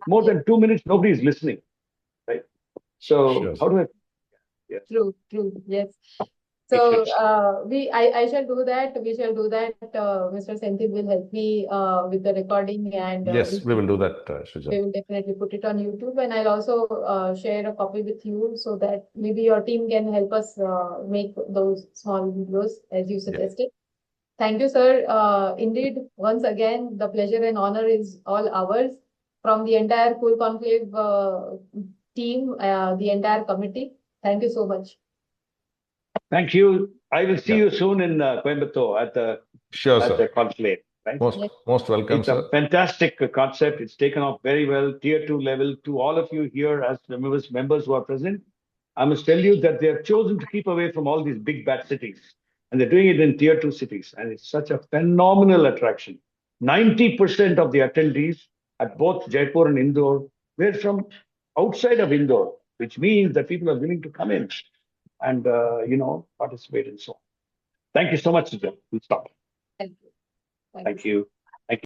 More than 2 minutes, nobody is listening, right? So how do I? Yeah. True, yes. So I shall do that. We shall do that. Mr. Senthil will help me with the recording, and yes, we will do that, Sujal. We will definitely put it on YouTube, and I'll also share a copy with you so that maybe your team can help us make those small videos as you suggested. Yeah. Thank you, sir. Indeed, once again, the pleasure and honor is all ours from the entire Cool Conclave team, the entire committee. Thank you so much. Thank you. I will see you soon in Coimbatore at the conclave. Right? Most welcome, it's a fantastic concept. It's taken off very well, tier 2 level. To all of you here as members who are present, I must tell you that they have chosen to keep away from all these big bad cities. And they're doing it in tier 2 cities. And it's such a phenomenal attraction. 90% of the attendees at both Jaipur and Indore were from outside of Indore, which means that people are willing to come in and, participate and so on. Thank you so much, Sujal. We'll stop. Thank you. Thank you.